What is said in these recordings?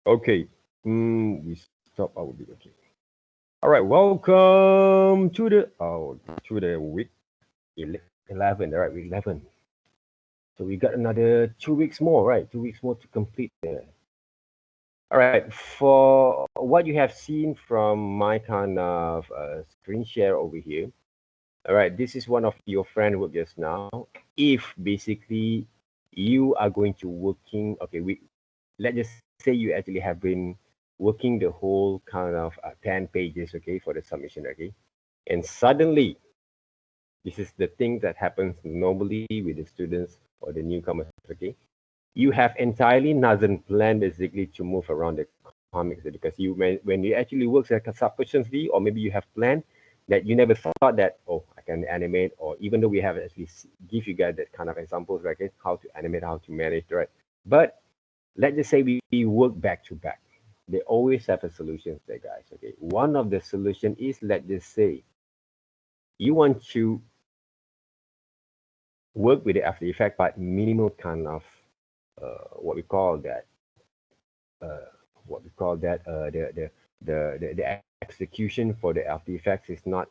Okay. We stop our video. Okay. All right. Welcome to the week 11. All right, week 11. So we got another 2 weeks more, right? 2 weeks more to complete there. All right. For what you have seen from my kind of screen share over here. All right. This is one of your friend work just now. If basically you are going to working, okay, let's just say you actually have been working the whole kind of 10 pages, okay, for the submission, okay, and suddenly this is the thing that happens normally with the students or the newcomers, okay, you have entirely doesn't plan basically to move around the comics because when you actually work like sufficiently, or maybe you have planned that you never thought that, oh, I can animate, or even though we have actually give you guys that kind of examples, right, okay, how to animate, how to manage, right, but let's just say we work back to back. They always have a solution there, guys. Okay. One of the solution is, let's just say you want to work with the After Effects, but minimal kind of what we call that uh, the execution for the After Effects is not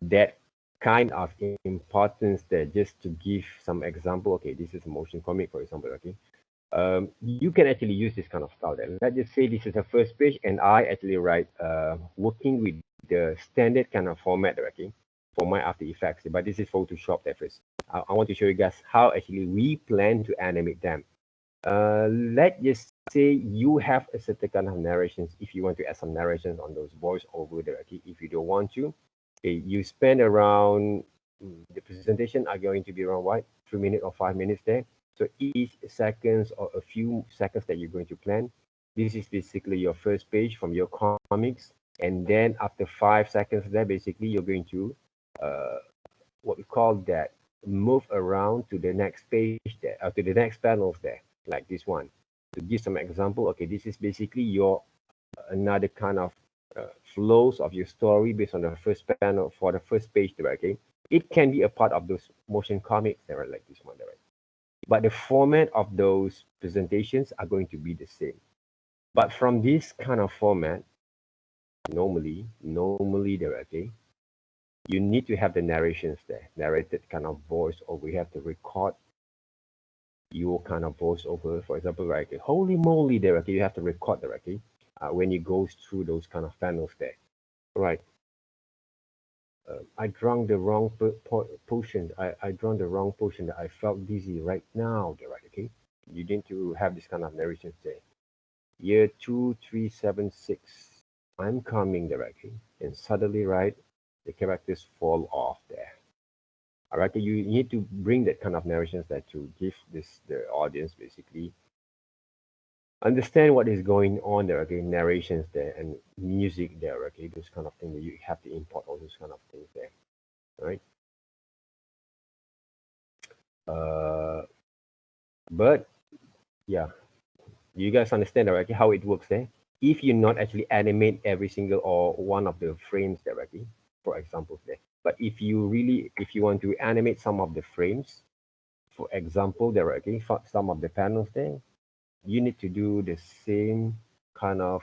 that kind of importance there. Just to give some example, okay, this is a motion comic, for example, okay. You can actually use this kind of style there. Let's just say this is the first page, and I actually write working with the standard kind of format, okay, for my After Effects. But this is Photoshop there first. I want to show you guys how actually we plan to animate them. Let's just say you have a certain kind of narrations. If you want to add some narrations on those voice over there, okay. If you don't want to, okay, you spend around the presentation are going to be around what 3 minutes or 5 minutes there. So each seconds or a few seconds that you're going to plan, this is basically your first page from your comics, and then after 5 seconds there, basically you're going to uh, what we call that move around to the next page there, to the next panels there, like this one. To give some example, okay, this is basically your another kind of flows of your story based on the first panel for the first page there, okay. It can be a part of those motion comics there, right, like this one there, right? But the format of those presentations are going to be the same. But from this kind of format, normally there, okay, you need to have the narrations there, narrated kind of voice, or we have to record your kind of voiceover. For example, right, okay, holy moly there, okay, you have to record there, okay, when you go through those kind of panels there. Right. I drank the wrong potion. I drank the wrong potion. I felt dizzy right now. There, right, okay. You need to have this kind of narration there. Year 2376. I'm coming directly, and suddenly, right, the characters fall off there. All right, you need to bring that kind of narrations there to give this the audience basically understand what is going on there. Okay, narrations there and music there. Okay, those kind of things that you have to import all those kind of things there. All right. Uh, but yeah, you guys understand directly how it works there. If you not actually animate every single or one of the frames directly, for example there. But if you want to animate some of the frames, for example directly, for some of the panels there, you need to do the same kind of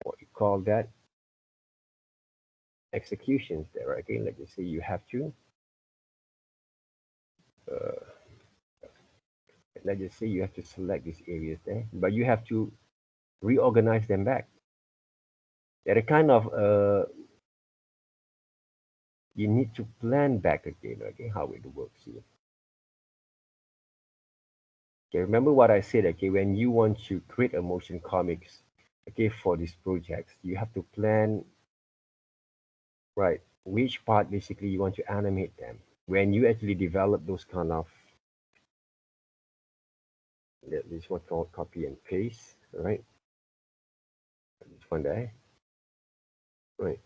what you call that executions there. Again, let's just say you have to, uh, let's just say you have to select these areas there, but you have to reorganize them back. They're a kind of you need to plan back again, okay, how it works here. Okay, remember what I said, okay, when you want to create a motion comics, okay, for these projects, you have to plan, right, which part basically you want to animate them. When you actually develop those kind of, this one called copy and paste, right, this one there, right,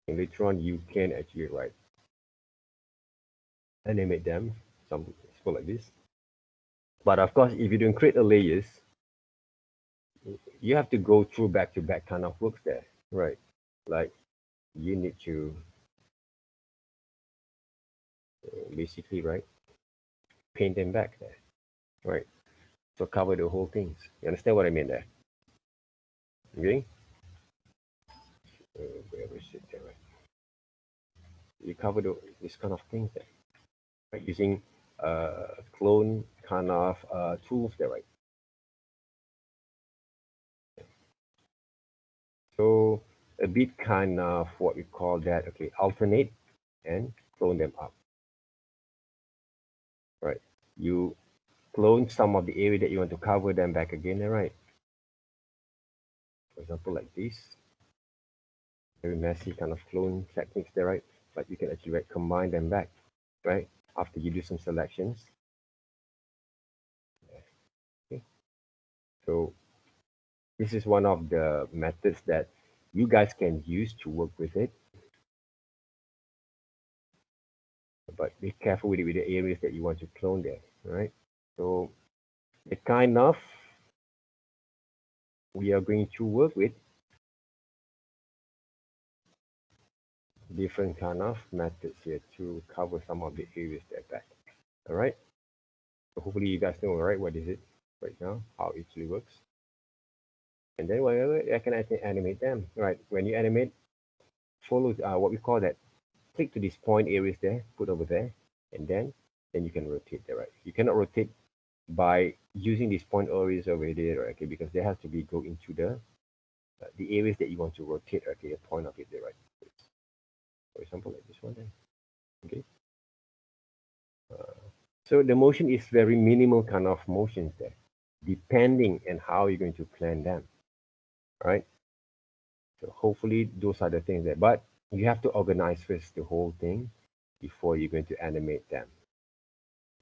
and later on you can actually, right, animate them, some like this. But of course, if you don't create a layers, you have to go through back to back kind of works there, right? Like you need to basically, right, paint them back there, right? So cover the whole things. You understand what I mean there? Okay? Where is it there, right? You cover this kind of things there, right? Using clone kind of tools there, right? So a bit kind of what we call that, okay, alternate and clone them up, right? You clone some of the area that you want to cover them back again, right? For example, like this, very messy kind of clone techniques there, right? But you can actually combine them back, right? After you do some selections. Okay. So this is one of the methods that you guys can use to work with it. But be careful with the areas that you want to clone there, right? So the kind of we are going to work with different kind of methods here to cover some of the areas that back. All right. So hopefully you guys know, all right, what is it right now, how it actually works. And then whatever I can animate them. Right. When you animate, follow what we call that. Click to these point areas there, put over there, and then you can rotate there, right? You cannot rotate by using these point areas over there, right? Okay, because they have to be go into the areas that you want to rotate, okay, a point of it there, right? For example, like this one there. Okay. So the motion is very minimal kind of motions there, depending on how you're going to plan them, right? So hopefully those are the things there. But you have to organize first the whole thing before you're going to animate them,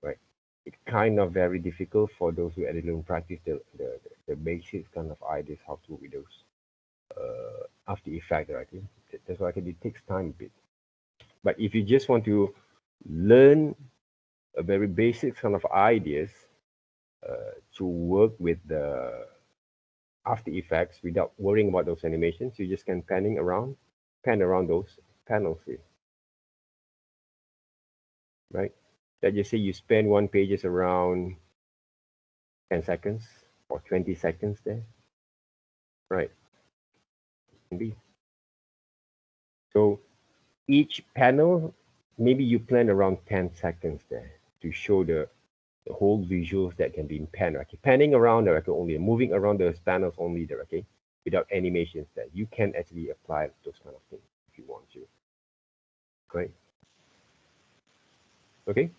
right? It's kind of very difficult for those who don't practice the basic kind of ideas how to with those After Effects, right? That's why it takes time a bit. But if you just want to learn a very basic kind of ideas to work with the After Effects without worrying about those animations, you just can pan around those panels here, right? Let's just say you spend one pages around 10 seconds or 20 seconds there, right? Maybe. So each panel, maybe you plan around 10 seconds there to show the whole visuals that can be in pan, okay? Panning around there, okay, only moving around those panels only there, okay? Without animations there. You can actually apply those kind of things if you want to. Right? Okay?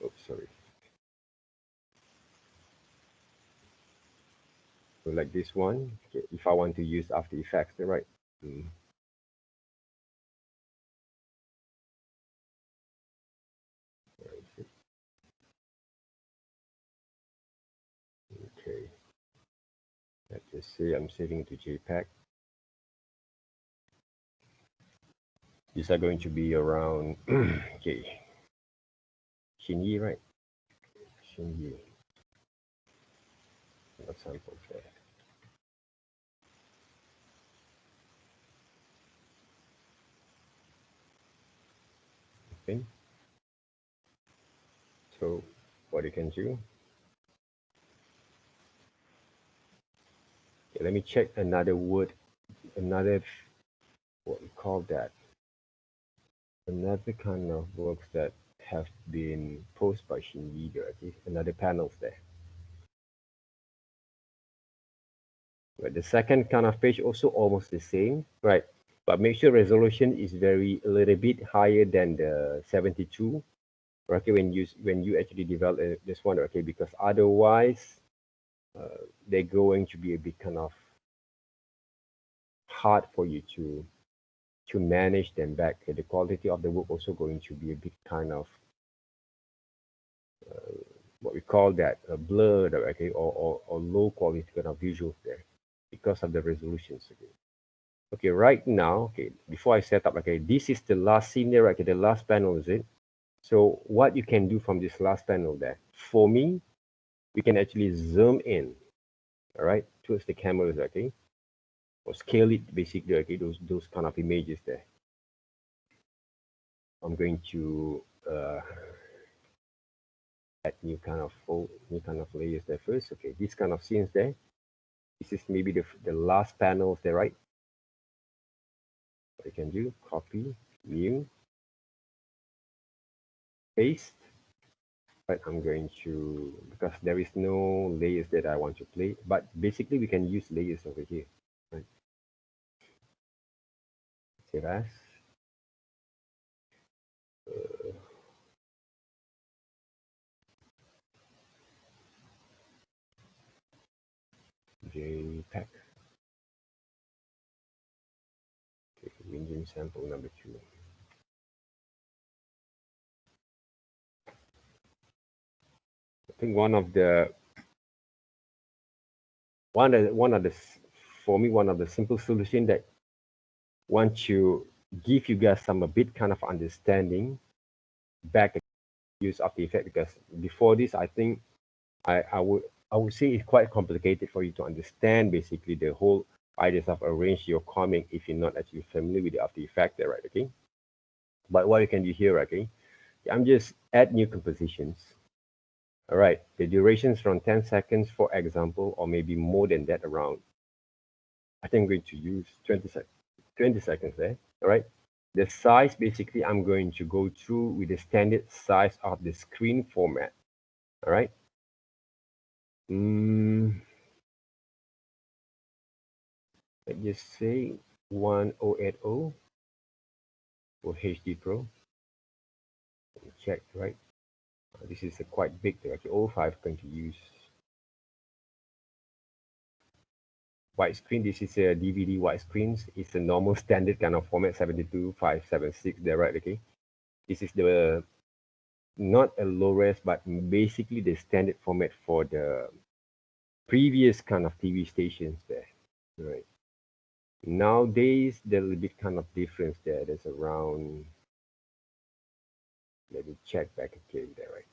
Oops, sorry. So like this one, okay, if I want to use After Effects, right? Mm. Okay. Let's just say I'm saving to JPEG. These are going to be around, okay, Shinyi, right? Shinyi. What samples there? Okay. So what you can do, okay, let me check another word, another, what we call that, another kind of works that have been posted by Shinyi there, okay? Another panels there. Right, the second kind of page also almost the same, right? But make sure resolution is a little bit higher than the 72, okay? When you actually develop this one, okay? Because otherwise, they're going to be a bit kind of hard for you to manage them back. Okay? The quality of the work also going to be a bit kind of what we call that blurred, okay, or low quality kind of visuals there because of the resolutions. Okay. Okay, right now, okay, before I set up, okay, this is the last scene there, okay, the last panel is it. So what you can do from this last panel there, for me, we can actually zoom in, all right, towards the cameras, okay, or scale it basically, okay, those kind of images there. I'm going to add new kind of layers there first. Okay, this kind of scenes there. This is maybe the last panels there, right? What you can do, copy, new, paste. Right, I'm going to, because there is no layers that I want to play, but basically we can use layers over here. Right? Save as. JPEG. Okay, engine sample number 2. I think one of the for me one of the simple solution that want to give you guys some a bit kind of understanding back use After Effects, because before this I think I would say it's quite complicated for you to understand basically the whole ideas of arrange your comic if you're not actually familiar with the After Effects there, right? Okay, but what you can do here, okay, I'm just add new compositions. All right, the durations from 10 seconds for example, or maybe more than that, around, I think I'm going to use 20 seconds there. All right, the size basically I'm going to go through with the standard size of the screen format. All right. Let's just say 1080 for HD Pro. Check, right? This is a quite big thing. Actually, 05 going to use widescreen. This is a DVD widescreens. It's a normal standard kind of format, 72:576 there, right? Okay. This is the not a low res, but basically the standard format for the previous kind of TV stations there, right? Nowadays, there's a little bit kind of difference there. There's around, let me check back again there, right?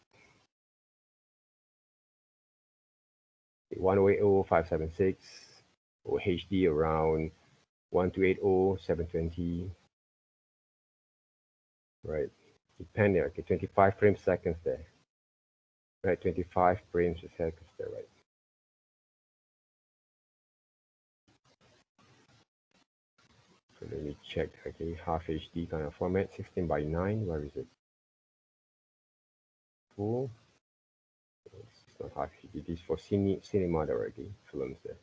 1080:576 or HD around 1280:720, right? Depending, okay, 25 frames seconds there, right? 25 frames per second there, right? So let me check, okay, half HD kind of format, 16:9, where is it? Full. It's not half HD, this is for cinema already, films there.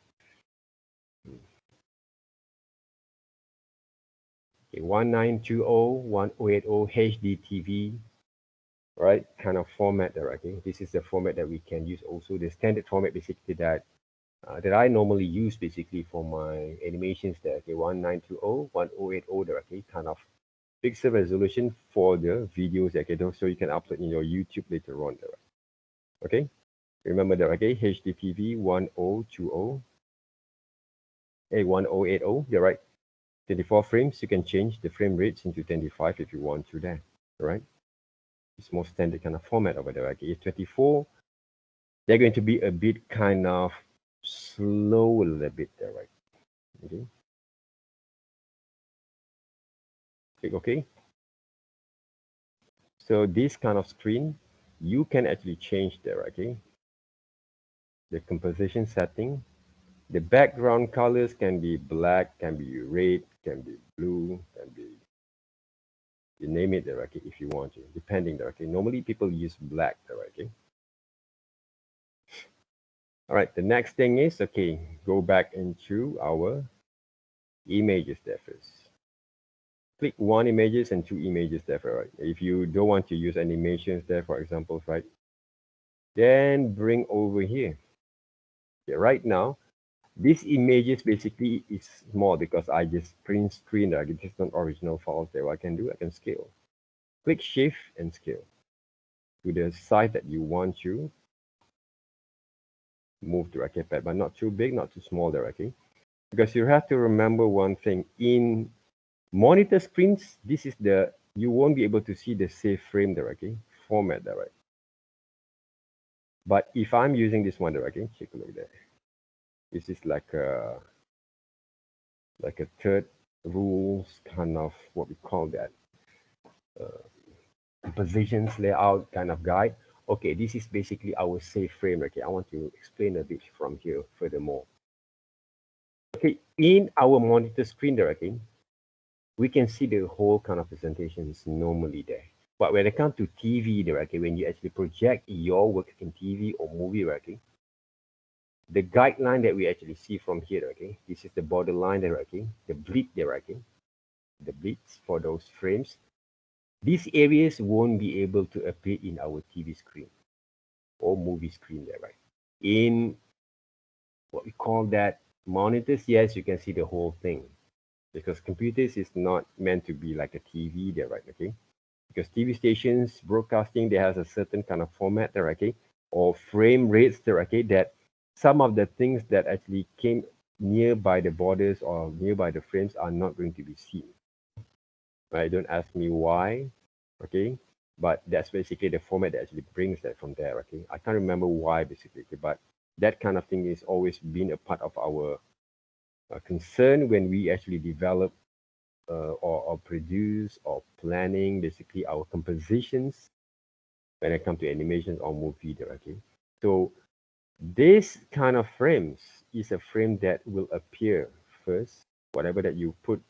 Okay, 1920:1080 HD TV, right? Kind of format there, okay? This is the format that we can use also. The standard format basically that I normally use basically for my animations there, okay? 1920:1080 there, okay? Kind of pixel resolution for the videos, okay? So you can upload in your YouTube later on there, okay? Remember that, okay? HDTV 1020, 1080, you're right. 24 frames, you can change the frame rates into 25 if you want to there, all right? It's more standard kind of format over there, okay? If 24, they're going to be a bit kind of slow a little bit there, right? Okay. Click OK. So this kind of screen, you can actually change there, okay? The composition setting. The background colors can be black, can be red, can be blue, can be, you name it there, okay, if you want to, depending there, okay? Normally people use black there, okay? All right, the next thing is, okay, go back into our images there first. Click one images and two images there, right? If you don't want to use animations there, for example, right? Then bring over here. Okay, right now, this images basically is small because I just print screen there. It's just not original files there. What I can do, I can scale. Click shift and scale to the size that you want to move to, okay, but not too big, not too small there, okay? Because you have to remember one thing. In monitor screens, this is the, you won't be able to see the save frame there, okay? Format there, right? But if I'm using this one there, okay, take a look there. This is like a third rules kind of what we call that, compositions layout kind of guide. Okay, this is basically our safe frame. Okay, I want to explain a bit from here furthermore. Okay, in our monitor screen there, okay, we can see the whole kind of presentation is normally there. But when it comes to TV there, okay, when you actually project your work in TV or movie, okay, the guideline that we actually see from here, okay, this is the borderline there, okay, the bleed there, okay, the bleeds for those frames. These areas won't be able to appear in our TV screen or movie screen there, right? In what we call that monitors, yes, you can see the whole thing because computers is not meant to be like a TV there, right? Okay, because TV stations broadcasting, they has a certain kind of format there, okay, or frame rates there, okay, that some of the things that actually came nearby the borders or nearby the frames are not going to be seen, right? Don't ask me why, okay, but that's basically the format that actually brings that from there, okay. I can't remember why basically, okay, but that kind of thing is always been a part of our concern when we actually develop or produce or planning basically our compositions when it comes to animations or movie there, okay. So this kind of frames is a frame that will appear first, whatever that you put,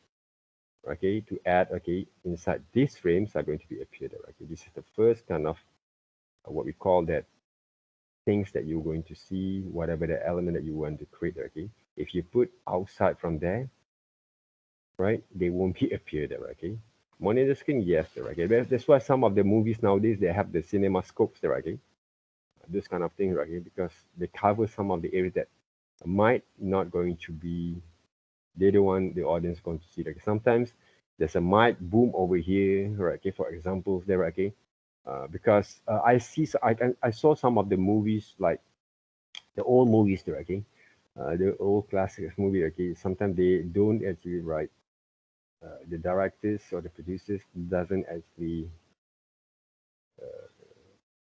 okay, to add, okay, inside these frames are going to be appear there, okay. This is the first kind of what we call that things that you're going to see, whatever the element that you want to create, okay. If you put outside from there, right, they won't be appear there, okay. Monitor screen, yes, there, okay. That's why some of the movies nowadays they have the cinema scopes there, okay. This kind of thing, right, okay, because they cover some of the areas that might not going to be, they don't want the audience going to see. Like sometimes there's a mic boom over here, right? Okay, for examples there, right, okay. Because I see, I saw some of the movies like the old movies there, okay. The old classic movie, okay. Sometimes they don't actually write. The directors or the producers doesn't actually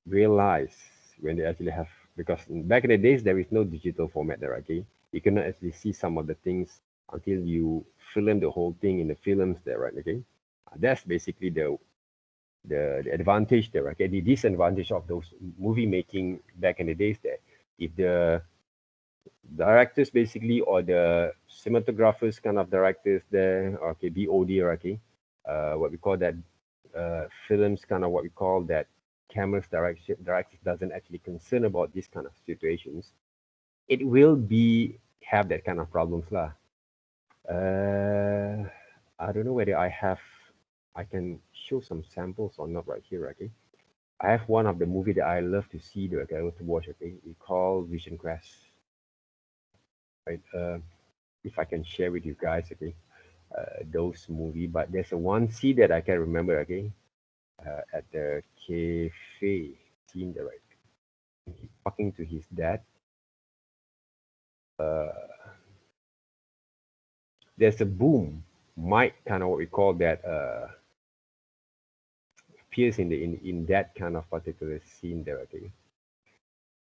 realize when they actually have, because back in the days there is no digital format there, okay. You cannot actually see some of the things until you film the whole thing in the films there, right, okay. That's basically the advantage there, okay. The disadvantage of those movie making back in the days there, if the directors basically or the cinematographers kind of directors there, okay, BOD, okay, what we call that films kind of what we call that cameras directors doesn't actually concern about these kind of situations, it will be have that kind of problems lah. I don't know whether I can show some samples or not right here, okay. I have one of the movie that I love to see, okay, I love to watch, okay. It called Vision Quest, right. If I can share with you guys, okay, those movie. But there's a one scene that I can remember, okay, at the cafe scene there, right. He's talking to his dad. Uh, there's a boom mic kind of what we call that appears in the in that kind of particular scene there, okay,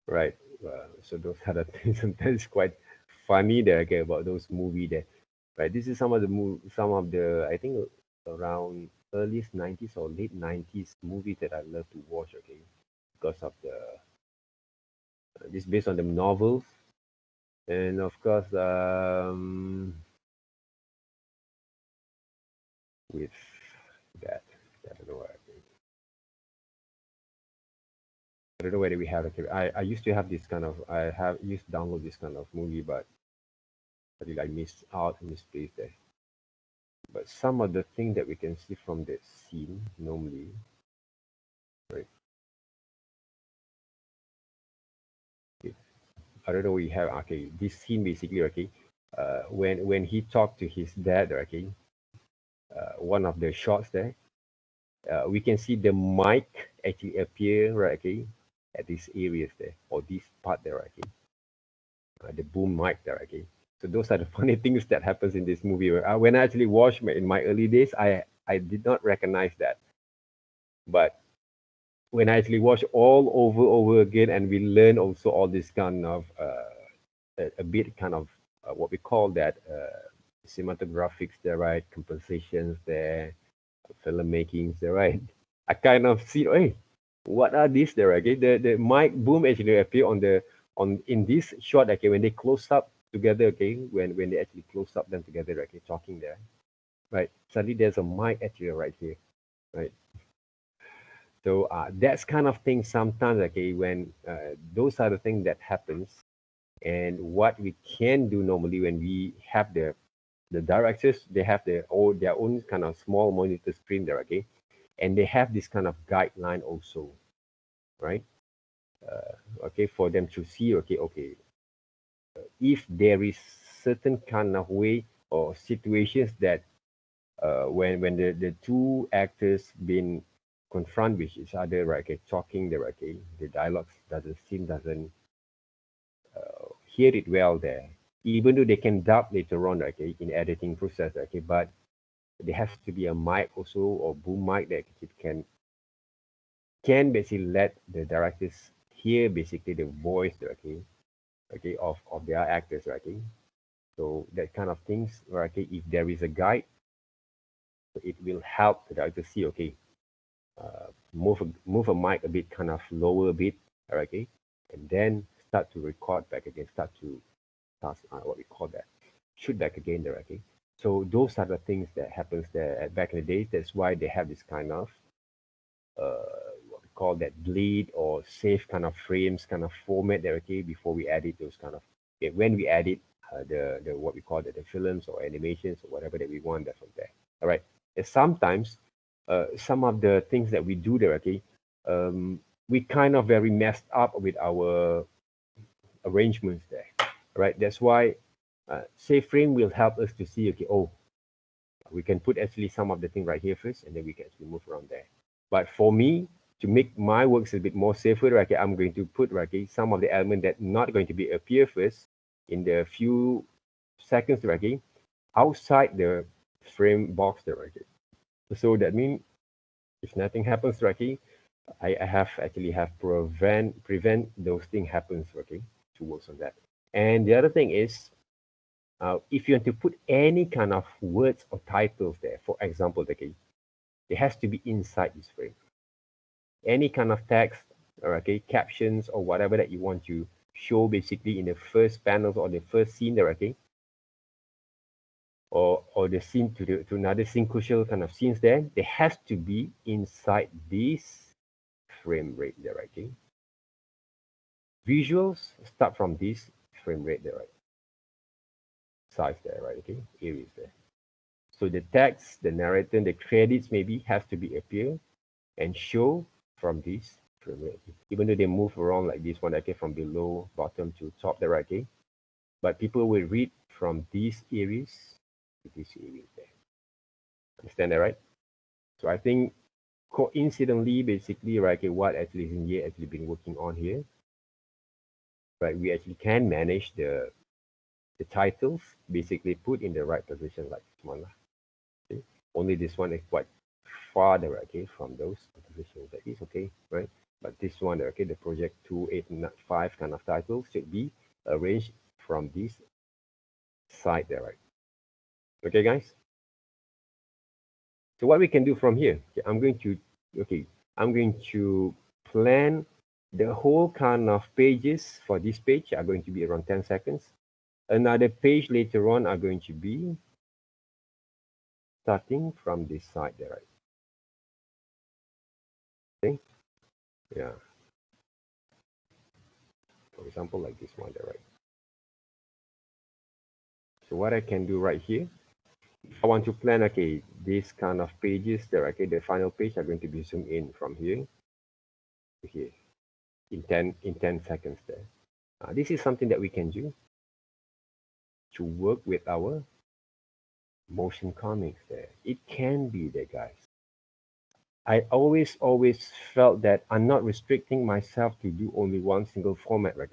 right. So those are the things sometimes quite funny there, okay, about those movie there, right. This is some of the I think around earliest 90s or late 90s movies that I love to watch, okay, because of the this based on the novels, and of course with that, I don't know what I don't know whether we have it. I used to have this kind of I have used to download this kind of movie, but I think I missed out in this place there. But some of the thing that we can see from that scene normally, right? Okay, I don't know what we have. Okay, this scene basically, okay. When he talked to his dad, okay, one of the shots there, we can see the mic actually appear, right? Okay, at these areas there or this part there, okay. The boom mic there, okay. So those are the funny things that happens in this movie. When I actually watched in my early days, I did not recognize that, but when I actually watch all over again, and we learn also all this kind of a bit kind of what we call that cinematographics there, right? Compositions there, filmmakings there, right? I kind of see, hey, What are these there? Okay, the mic boom actually appear on in this shot. Okay, when they close up together. Okay, when they actually close up them together. Okay, talking there. Right. Suddenly there's a mic actually right here. Right. So that's kind of thing sometimes. Okay, when those are the things that happens, and what we can do normally when we have the directors, they have their own kind of small monitor screen there. Okay, and they have this kind of guideline also, right? Okay, for them to see. Okay, if there is certain kind of way or situations that when the two actors been confront with each other, right? Okay, talking there. Okay, the dialogues doesn't hear it well there, even though they can dub later on, okay, in editing process. Okay, but there has to be a mic also, or boom mic, that it can basically let the directors hear basically the voice, okay, of their actors, okay. So that kind of things, okay, if there is a guide, it will help the director see, okay, move a mic a bit kind of lower a bit, okay, and then start to record back again, start to what we call that, shoot back again there, okay. So those are the things that happens there back in the days. That's why they have this kind of what we call that bleed or save kind of frames kind of format there, okay, before we edit those kind of, okay, when we edit the what we call the films or animations or whatever that we want that from there. All right. And sometimes some of the things that we do there, okay, we kind of very messed up with our arrangements there. Right. That's why save frame will help us to see, okay, oh, we can put actually some of the thing right here first, and then we can actually move around there. But for me, to make my works a bit more safer, okay, I'm going to put, okay, some of the element that not going to be appear first in the few seconds, okay, outside the frame box there, okay. So that means if nothing happens, okay, I have actually have prevent those things happens, okay, to work on that. And the other thing is, if you want to put any kind of words or titles there, for example, okay, it has to be inside this frame. Any kind of text, or okay, captions or whatever that you want to show basically in the first panels or the first scene there, okay, or the scene to another scene, crucial kind of scenes there, they has to be inside this frame rate there, okay. Visuals start from this frame rate there, right? Size there, right? Okay, areas there. So the text, the narrator, the credits maybe has to be appear and show from this frame rate. Even though they move around like this one, okay, from below, bottom to top there, okay. But people will read from these areas to these areas there. Understand that, right? So I think coincidentally, basically, right, okay, what actually is in here actually been working on here, right? We actually can manage the titles, basically put in the right position like this one. Okay? Only this one is quite farther, okay, from those positions. That is okay, right? But this one, okay, the project 285 kind of title should be arranged from this side there, right? Okay, guys. So what we can do from here, okay, I'm going to plan the whole kind of pages for this page are going to be around 10 seconds. Another page later on are going to be starting from this side there, right? Okay, yeah. For example, like this one there, right? So what I can do right here, I want to plan, okay, this kind of pages there, okay, the final page are going to be zoomed in from here to here in 10 seconds there. This is something that we can do to work with our motion comics there. It can be there, guys. I always felt that I'm not restricting myself to do only one single format, right?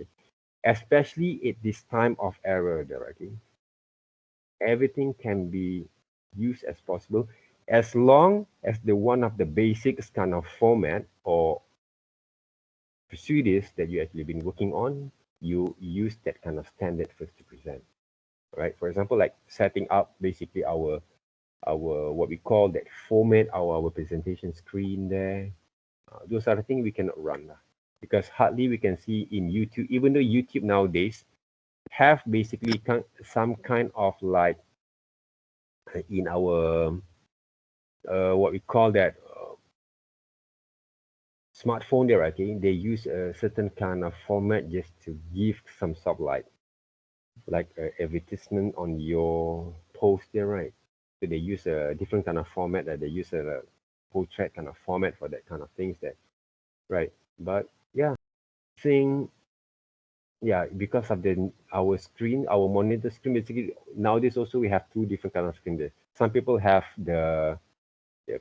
Especially at this time of era, right? Everything can be used as possible as long as the one of the basics kind of format or procedures that you actually been working on, you use that kind of standard first to present, right? For example, like setting up basically our what we call that format, our presentation screen there, those are the things we cannot run because hardly we can see in YouTube, even though YouTube nowadays have basically some kind of like in our what we call that smartphone there, okay, they use a certain kind of format just to give some sort of like advertisement on your post there, right? So they use a different kind of format that they use a portrait kind of format for that kind of things there, right? But yeah, thing yeah, because of the our screen, our monitor screen, basically nowadays also we have two different kind of screen there. Some people have the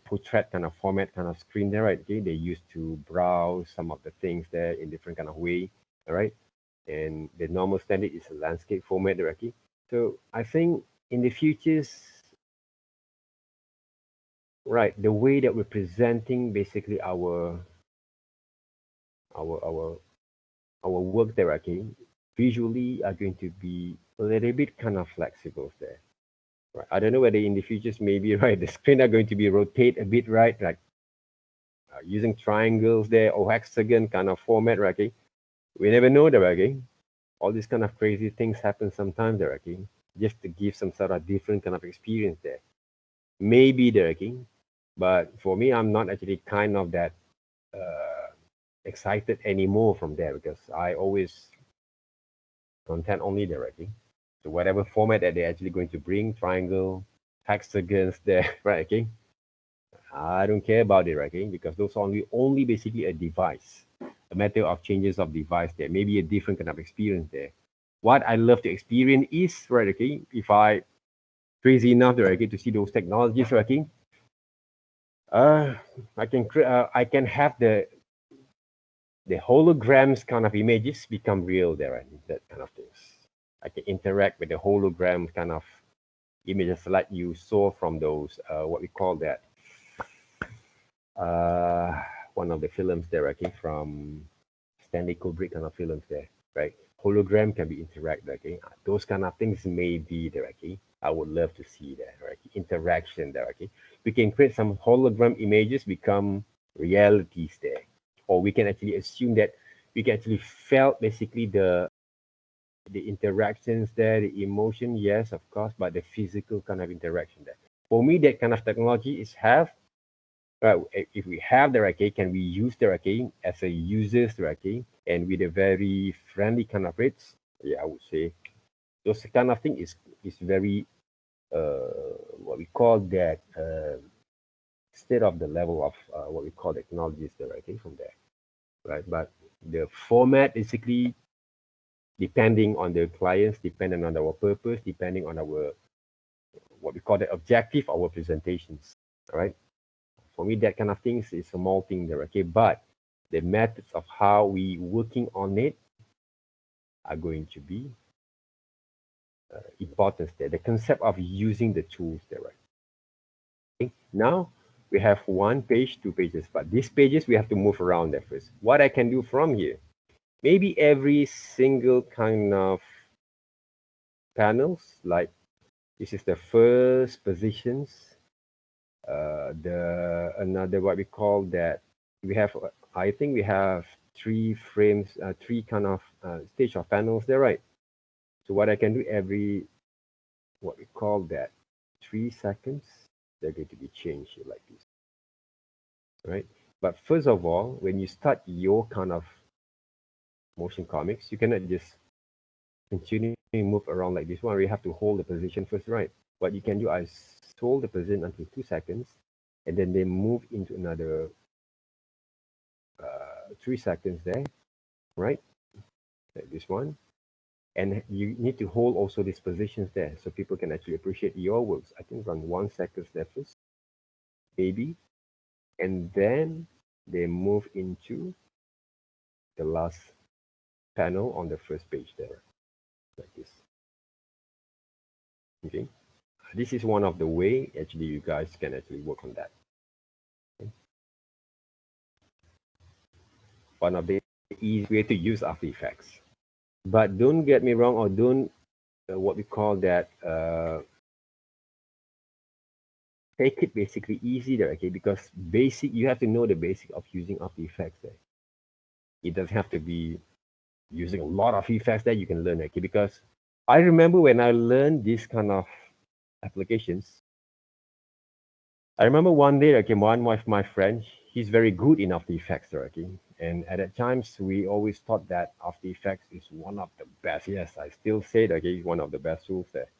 portrait kind of format kind of screen there, right? Okay, they used to browse some of the things there in different kind of way, all right? And the normal standard is a landscape format there, okay? So I think in the futures, right, the way that we're presenting basically our our our work there, okay, visually are going to be a little bit kind of flexible there. Right. I don't know whether in the futures maybe right the screen are going to be rotate a bit, right? Like using triangles there or hexagon kind of format, right? Okay? We never know there, okay? All these kind of crazy things happen sometimes there, okay? Just to give some sort of different kind of experience there. Maybe there, okay? But for me, I'm not actually kind of that excited anymore from there because I always content only there, okay? So whatever format that they're actually going to bring, triangle, hexagons there, right? Okay, I don't care about it, right? Okay, because those are only basically a device, a matter of changes of device there, maybe a different kind of experience there. What I love to experience is right, okay, if I crazy enough, right, okay, to see those technologies, right, okay, uh, I can have the holograms kind of images become real there, right? That kind of things. I can interact with the hologram kind of images like you saw from those what we call that uh, one of the films there, okay, from Stanley Kubrick kind of films there, right? Hologram can be interacted, okay? Those kind of things may be there, okay? I would love to see that, right? Interaction there, okay? We can create some hologram images become realities there, or we can actually assume that we can actually felt basically the interactions there, the emotion, yes, of course, but the physical kind of interaction there. For me, that kind of technology is have if we have the okay, can we use the okay as a users the okay and with a very friendly kind of rates? Yeah, I would say those kind of thing is very what we call that state of the level of what we call technologies the okay from there, right? But the format basically depending on the clients, depending on our purpose, depending on our what we call the objective of our presentations, all right? For me, that kind of things is a small thing there, okay? But the methods of how we working on it are going to be important there. The concept of using the tools there, right? Okay? Now we have one page, two pages, but these pages we have to move around there first. What I can do from here, maybe every single kind of panels, like this is the first positions, the another what we call that we have I think we have three frames three kind of stage of panels there, right? So what I can do every what we call that 3 seconds they're going to be changed here like this, right? But first of all, when you start your kind of motion comics, you cannot just continue move around like this one. You have to hold the position first, right? What you can do is hold the position until 2 seconds and then they move into another 3 seconds there, right? Like this one. And you need to hold also these positions there so people can actually appreciate your works. I think run 1 second there first, maybe. And then they move into the last panel on the first page there, like this. Okay. This is one of the way actually you guys can actually work on that. Okay? One of the easy way to use After Effects. But don't get me wrong, or don't what we call that take it basically easy there, okay? Because basic, you have to know the basic of using After Effects there. It doesn't have to be using a lot of effects that you can learn, okay? Because I remember when I learned this kind of applications, I remember one day, okay, one of my friends, he's very good in After Effects, okay? And at that times, we always thought that After Effects is one of the best. Yes, I still say that, okay, one of the best tools there.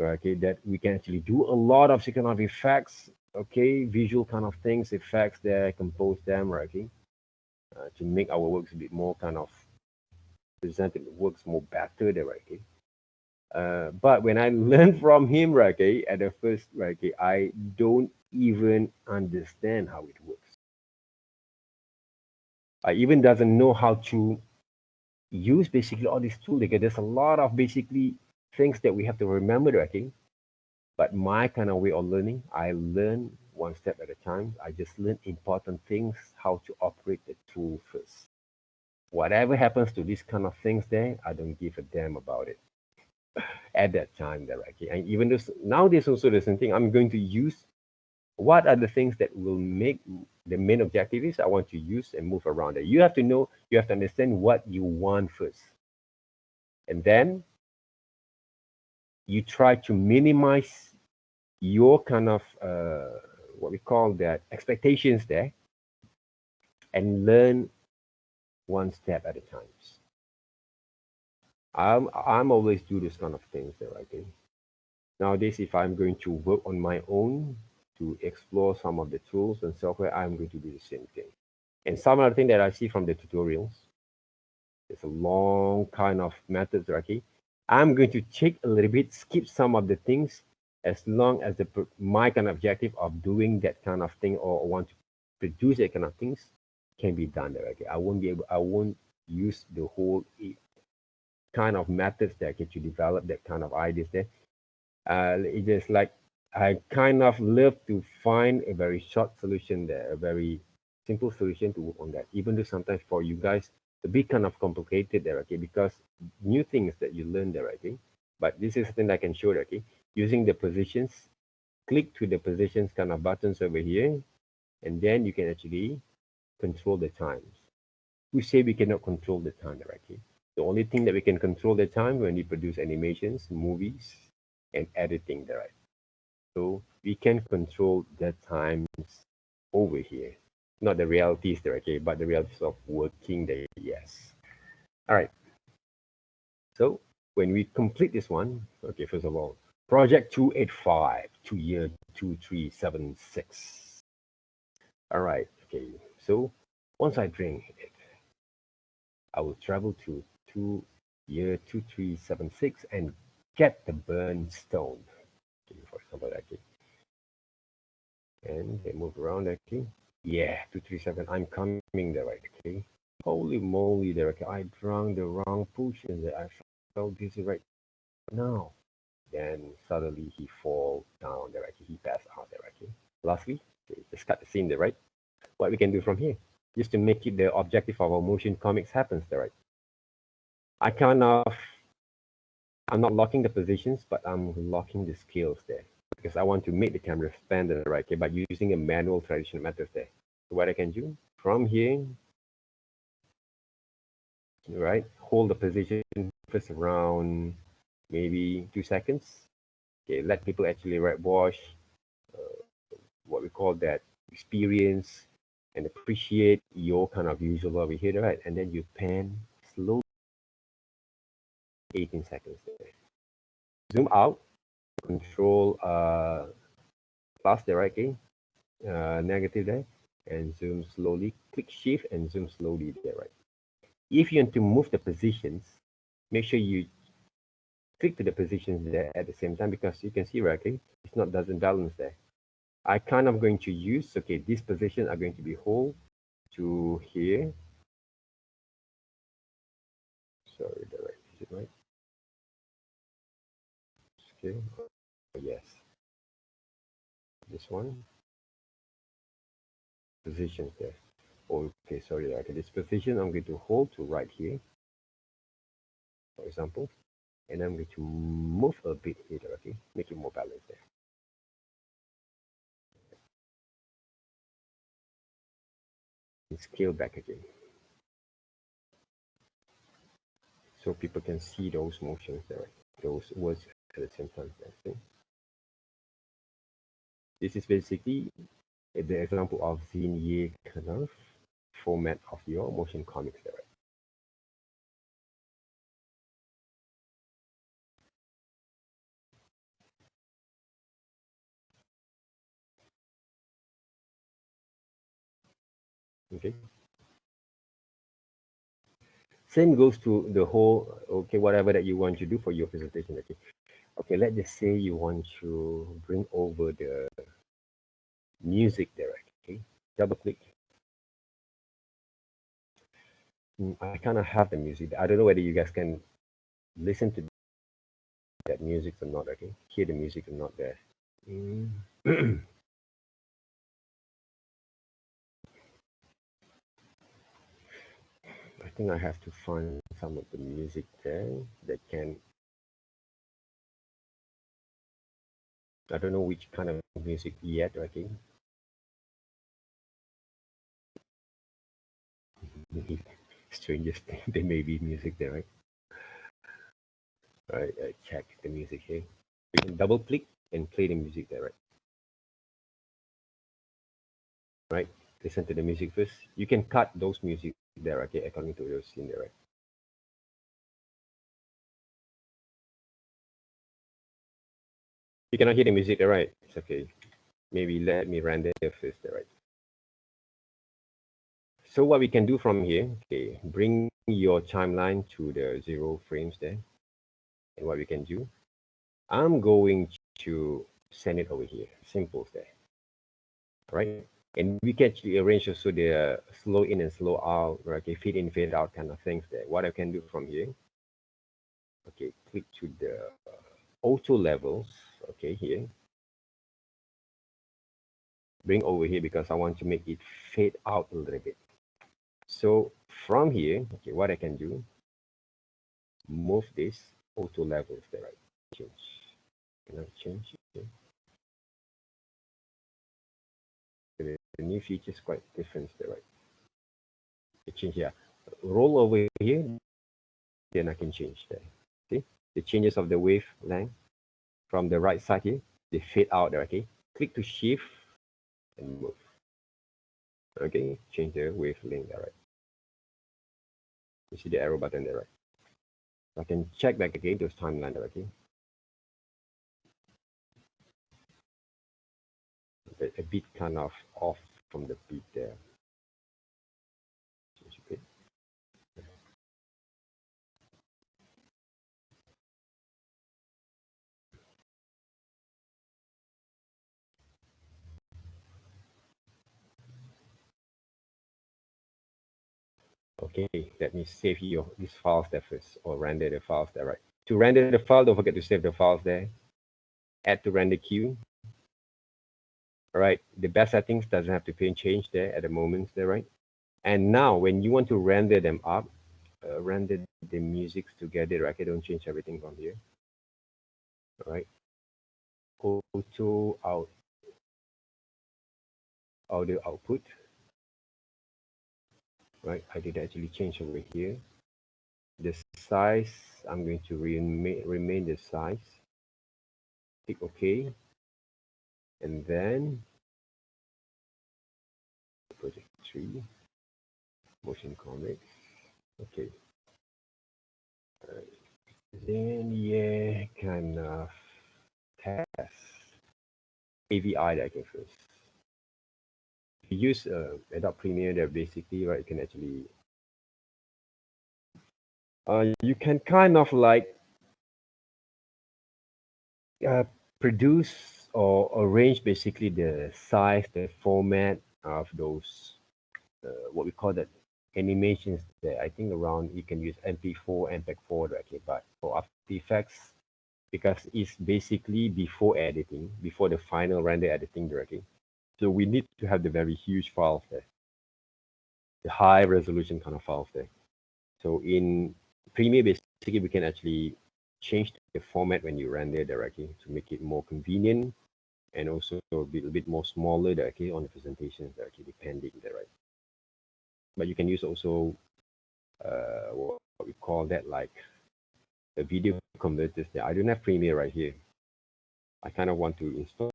Okay, that we can actually do a lot of kind of effects, okay, visual kind of things, effects there, compose them, okay, to make our works a bit more kind of presented, works more better there, okay. But when I learned from him, okay, at the first, okay, I don't even understand how it works. I even doesn't know how to use basically all these tools because there's a lot of basically things that we have to remember, okay. But my kind of way of learning, I learn one step at a time. I just learn important things, how to operate the tool first. Whatever happens to these kind of things there, I don't give a damn about it at that time there, okay? And even though nowadays also the same thing, I'm going to use what are the things that will make the main objective is I want to use and move around it. You have to know, you have to understand what you want first. And then you try to minimize your kind of what we call that expectations there and learn one step at a time. I'm always do this kind of things there, okay? Nowadays, if I'm going to work on my own to explore some of the tools and software, I'm going to do the same thing. And some other thing that I see from the tutorials, it's a long kind of methods, okay? I'm going to take a little bit, skip some of the things as long as my kind of objective of doing that kind of thing or want to produce that kind of things can be done there, okay? I won't use the whole kind of methods that get you develop that kind of ideas there. It's just like I kind of love to find a very short solution there, a very simple solution to work on that. Even though sometimes for you guys, a bit kind of complicated there, okay, because new things that you learn there, okay. But this is something I can show, okay, using the positions, click to the positions kind of buttons over here, and then you can actually control the times. We say we cannot control the time directly. The only thing that we can control the time when we produce animations, movies, and editing direct. So we can control the times over here. Not the realities there, okay, but the realities of working there, yes. All right. So when we complete this one, okay, first of all, project 285 to year 2376. All right, okay. So once I drink it, I will travel to year 2376 and get the burned stone. Okay, for example, okay. And they move around, okay. Yeah, 237. I'm coming there, right? Okay. Holy moly, there. Okay. I drank the wrong potion. There. I felt dizzy right now. Then suddenly he fall down there. Okay. He passed out there. Okay. Lastly, okay, just cut the scene there, right? What we can do from here, just to make it the objective of our motion comics happens there, right? I kind of, I'm not locking the positions, but I'm locking the scales there because I want to make the camera span the right way by using a manual traditional method there. So what I can do from here, right, hold the position first around maybe 2 seconds. Okay, let people actually right watch what we call that experience and appreciate your kind of visual over here, right? And then you pan slowly 18 seconds there. Zoom out, control plus the right key, negative there, and zoom slowly. Click shift and zoom slowly there, right? If you want to move the positions, make sure you click to the positions there at the same time because you can see, right, okay, it's not doesn't balance there. I kind of going to use, okay, these positions are going to be hold to here. Sorry, the right, is it right? Okay, yes. This one, positions there. Okay, sorry, okay, this position I'm going to hold to right here, for example, and I'm going to move a bit here, okay, make it more balanced there. scale back again so people can see those motions there, those words at the same time. Okay? This is basically the example of Xinye kind of format of your motion comics there. Okay. Same goes to the whole, okay, whatever that you want to do for your presentation. Okay. Okay, let's just say you want to bring over the music there. Okay. Double click. I kind of have the music. I don't know whether you guys can listen to that music or not. Okay. Hear the music or not there. I think I have to find some of the music there that can. I don't know which kind of music yet. Okay. Strangest thing, there may be music there, right? All right, check the music here. You can double click and play the music there, right? Right. Listen to the music first. You can cut those music there, okay, according to those scene there, right? You cannot hear the music there, right? It's okay. Maybe let me render first there, right? So what we can do from here, okay, bring your timeline to the 0 frames there. And what we can do, I'm going to send it over here. Simple there. Right? And we can actually arrange also the slow in and slow out, right? Okay, fade in, fade out kind of things there. What I can do from here, okay, click to the auto levels, okay, here. Bring over here because I want to make it fade out a little bit. So from here, okay, what I can do, move this auto levels there, right? Change. Can I change it? The new feature is quite different there, right? I change here. Roll over here, then I can change there. See the changes of the wave length from the right side here. They fade out there. Okay, click to shift and move. Okay, change the wavelength there. Right. You see the arrow button there, right? I can check back again those timeline there. Okay, a bit kind of off from the beat there. Okay. Okay, let me save these files there first, or render the files there, right? To render the file, don't forget to save the files there. Add to render queue. All right, the best settings doesn't have to be changed there at the moment there, right? And now when you want to render them up, render the music together, right? Okay, don't change everything from here. All right. Go to audio output. Right. I did actually change over here. The size, I'm going to remain the size. Click OK. And then project 3, motion comics. Okay. Then yeah, kind of test AVI that I can first. If you use Adobe Premiere, that basically, right, you can actually you can kind of like uh, produce or arrange basically the size, the format of those what we call that animations there. I think around you can use MP4, MPEG-4, okay, but for After Effects, because it's basically before editing, before the final render editing directly. So we need to have the very huge files there, the high resolution kind of files there. So in Premiere, basically, we can actually change the format when you render directly to make it more convenient and also a little bit more smaller directly on the presentation directly depending there, right? but you can use also what we call that, like the video converters there. I don't have Premiere right here. I kind of want to install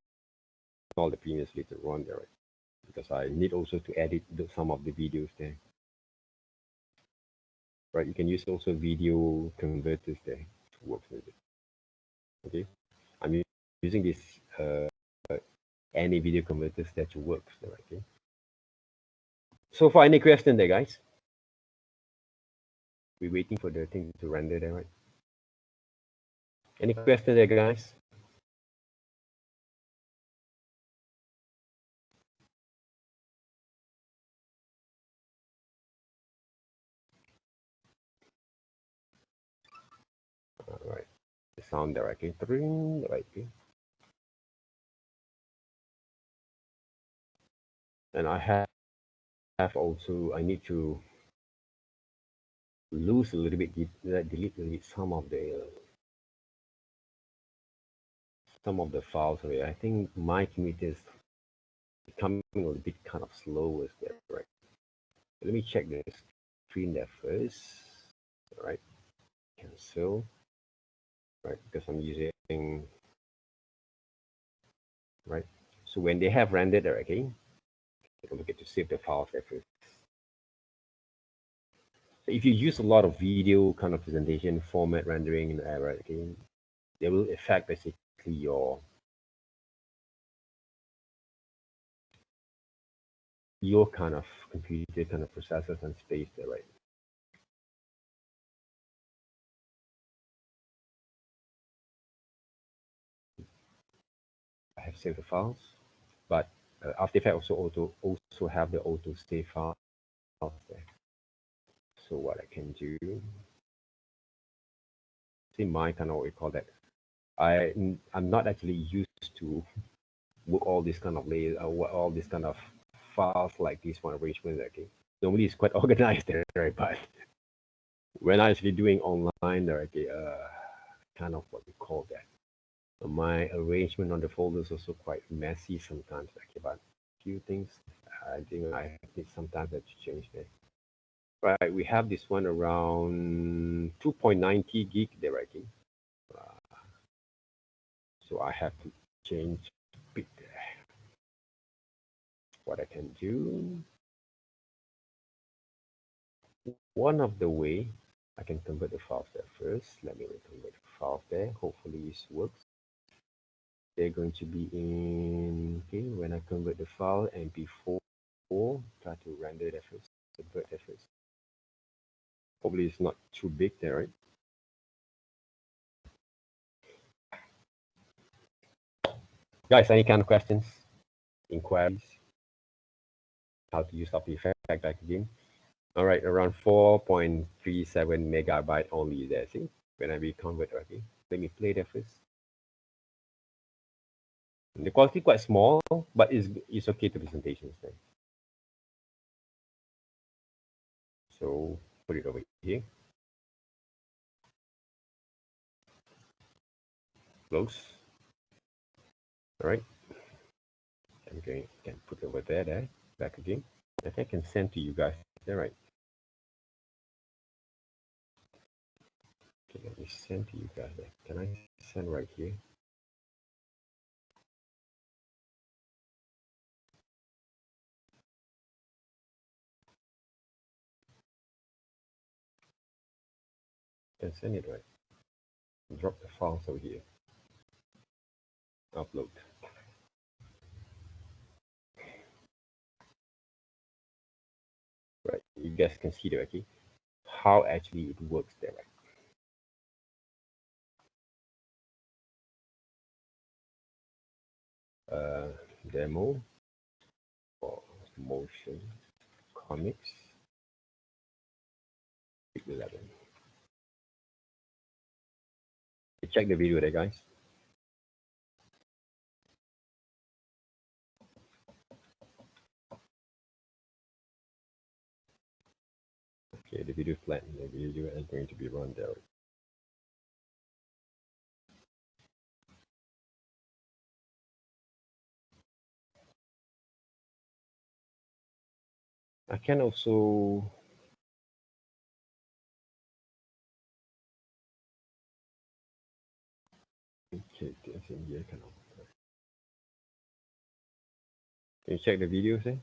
the Premiere later on there, right? Because I need also to edit some of the videos there. Right, you can use also video converters there to work with it. Okay, I'm using this any video converters that works there. Okay. So for any question there, guys, we're waiting for the thing to render there, right? Any question there, guys? All right, the sound there, okay, right, okay. And I have also, I need to lose a little bit, delete some of the files away. I think my computer is becoming a little bit kind of slow as there, right? Let me check the screen there first. All right, cancel. Right, because I'm using, right. So when they have rendered there, okay, don't forget to save the files there first. So if you use a lot of video kind of presentation format rendering, right, okay, they will affect basically your kind of computer kind of processors and space there, right? I have saved the files, but After Effects also have the auto save files there. So what I can do, see my kind of what we call that. I'm not actually used to work all this kind of layers, all this kind of files like this one arrangement. Okay, normally it's quite organized there, right? But when I actually doing online there, okay, kind of what we call that. My arrangement on the folders also quite messy sometimes. Okay, but few things I think I need sometimes to change that. Right, we have this one around 2.90 gig there, I think. So I have to change a bit there. What I can do, one of the way I can convert the files there first. Let me convert the files there. Hopefully this works. They're going to be in, okay, when I convert the file and before try to render that first, convert that first. Hopefully it's not too big there, right? Guys, any kind of questions, inquiries, how to use After Effects back again? All right, around 4.37 megabyte only there, see? When I convert, okay? Let me play that first. The quality quite small, but it's okay to presentations then. So put it over here. Close. All right. I'm going can put over there, back again. Okay, I can send to you guys. All right. Okay, let me send to you guys. Can I send right here? Can send it right. Drop the files over here. Upload. Right. You guys can see there, okay? How actually it works there, right? Demo for motion comics 11. Check the video there, guys. Okay, the video flattened. The video is going to be run there. I I can also okay, that's in here. Can you check the videos there?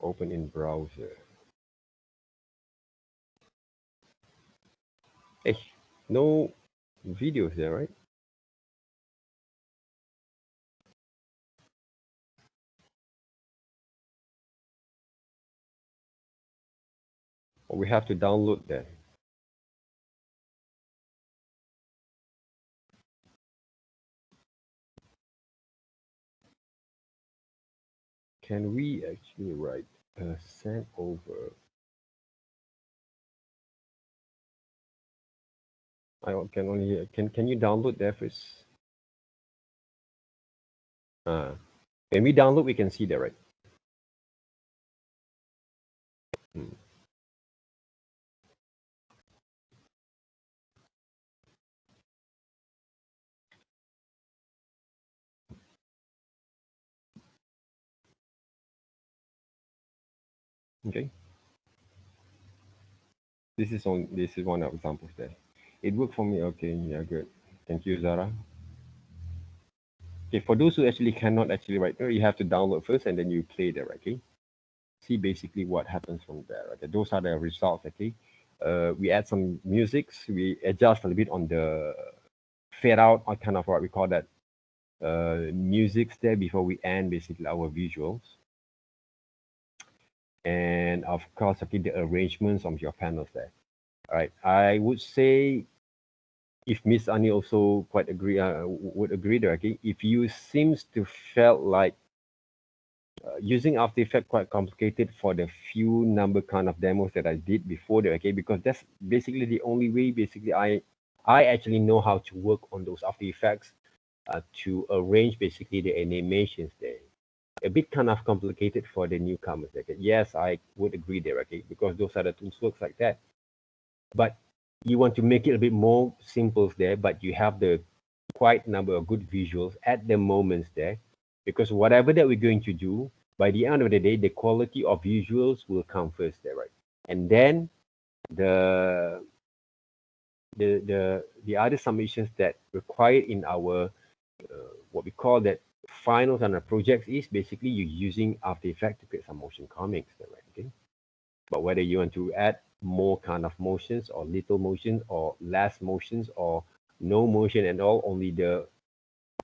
Open in browser. Hey, no videos there, right? Or we have to download that. Can we actually write send over? I can only can you download that first? When we download, we can see that, right? Hmm. Okay. This is one of examples there. It worked for me. Okay, yeah, good. Thank you, Zara. Okay, for those who actually cannot actually write, you have to download first and then you play there, okay? See basically what happens from there. Okay, those are the results. Okay, we add some musics, we adjust a little bit on the fade out, or kind of what we call that musics there before we end basically our visuals. And of course, okay, the arrangements of your panels there. All right, I would say if Miss Ani also quite agree, would agree there. Okay, if you seems to felt like using After Effects quite complicated for the few number kind of demos that I did before there, okay, because that's basically the only way basically I actually know how to work on those After Effects to arrange basically the animations there. A bit kind of complicated for the newcomers. Okay? Yes, I would agree there, okay, because those are the tools works like that. But you want to make it a bit more simple there, but you have the quite number of good visuals at the moments there, because whatever that we're going to do, by the end of the day, the quality of visuals will come first there, right? And then the the other submissions that required in our what we call that finals on our projects is basically you using After Effects to create some motion comics there, right? Okay. But whether you want to add more kind of motions or little motions or less motions or no motion at all, only the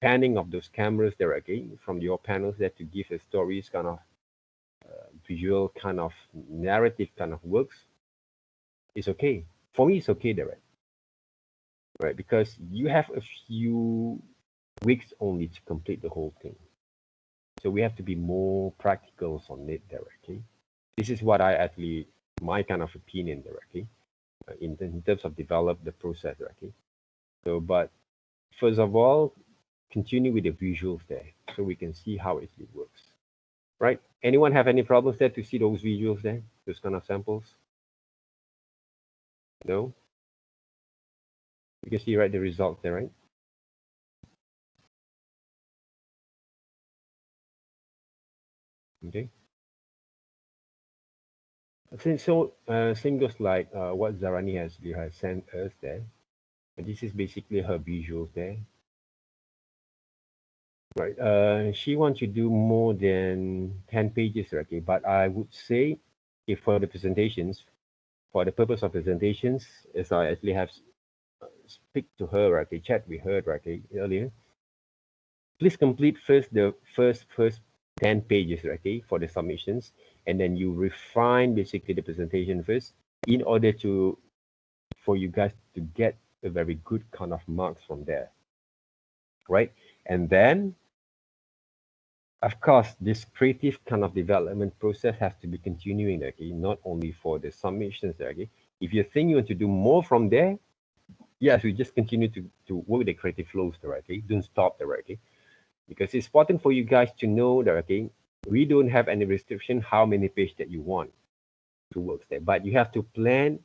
panning of those cameras there again from your panels there to give the stories kind of visual kind of narrative kind of works, it's okay. For me, it's okay there, right? Right, because you have a few weeks only to complete the whole thing. So we have to be more practical on it there, okay? This is what I actually, my kind of opinion there, okay? In terms of develop the process, okay? So, but first of all, continue with the visuals there so we can see how it works. Right? Anyone have any problems there to see those visuals there? Those kind of samples? No? You can see right the results there, right? Okay. Same goes like what Zarani has sent us there. And this is basically her visuals there. Right. She wants to do more than 10 pages, okay? But I would say if for the presentations, for the purpose of presentations, as I actually have speak to her, okay, chat with her, okay, earlier, please complete first the first 10 pages, okay, for the submissions, and then you refine basically the presentation first in order to for you guys to get a very good kind of marks from there, right? And then of course this creative kind of development process has to be continuing, okay, not only for the submissions, okay. If you think you want to do more from there, yes, we just continue to work the creative flows there, okay. Don't stop there, okay, because it's important for you guys to know that, okay, we don't have any restriction how many pages that you want to work there, but you have to plan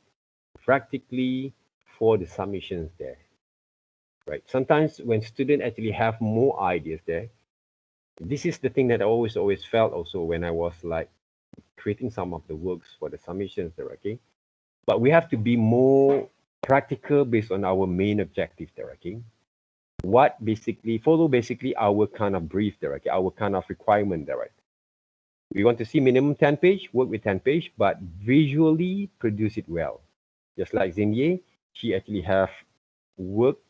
practically for the submissions there, right? Sometimes when students actually have more ideas there, This is the thing that I always felt also when I was like creating some of the works for the submissions there, okay? But we have to be more practical based on our main objective there, okay? What basically follow basically our kind of brief there, okay? Our kind of requirement there, right? We want to see minimum 10 page, work with 10 page, but visually produce it well. Just like Zimye, she actually have worked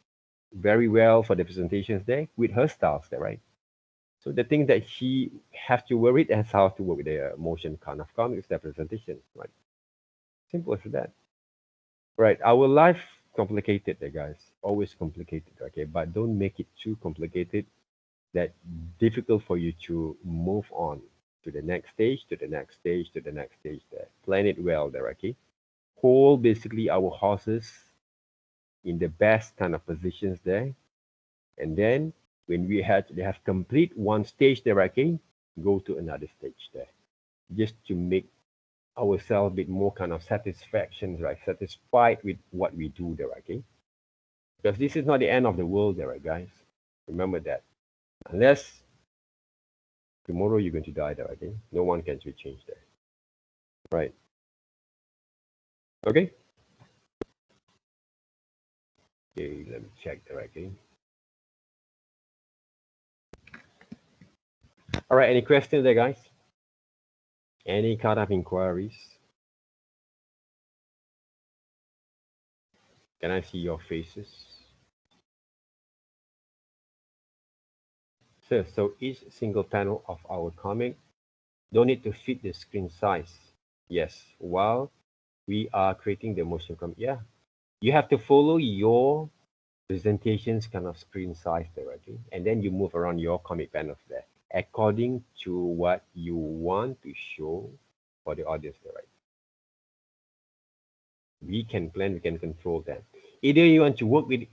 very well for the presentations there with her styles there, right? So the thing that she has to worry is how to work with the motion kind of comics, their presentation, right? Simple as that. Right. Our life complicated there, guys. Always complicated, okay? But don't make it too complicated that difficult for you to move on to the next stage, to the next stage, to the next stage there. Plan it well there, okay? Hold basically our horses in the best kind of positions there. And then when they have complete one stage there, okay, go to another stage there. Just to make ourselves a bit more kind of satisfaction, right? Satisfied with what we do there, okay? Because this is not the end of the world there, right, guys? Remember that. Unless tomorrow you're going to die there, okay? No one can change that. Right. Okay? Okay, let me check there, okay? All right, any questions there, guys? Any kind of inquiries? Can I see your faces? So each single panel of our comic don't need to fit the screen size. Yes, while we are creating the motion comic. Yeah, you have to follow your presentations kind of screen size there, okay? And then you move around your comic panels there according to what you want to show for the audience there, right? We can plan, we can control that. Either you want to work with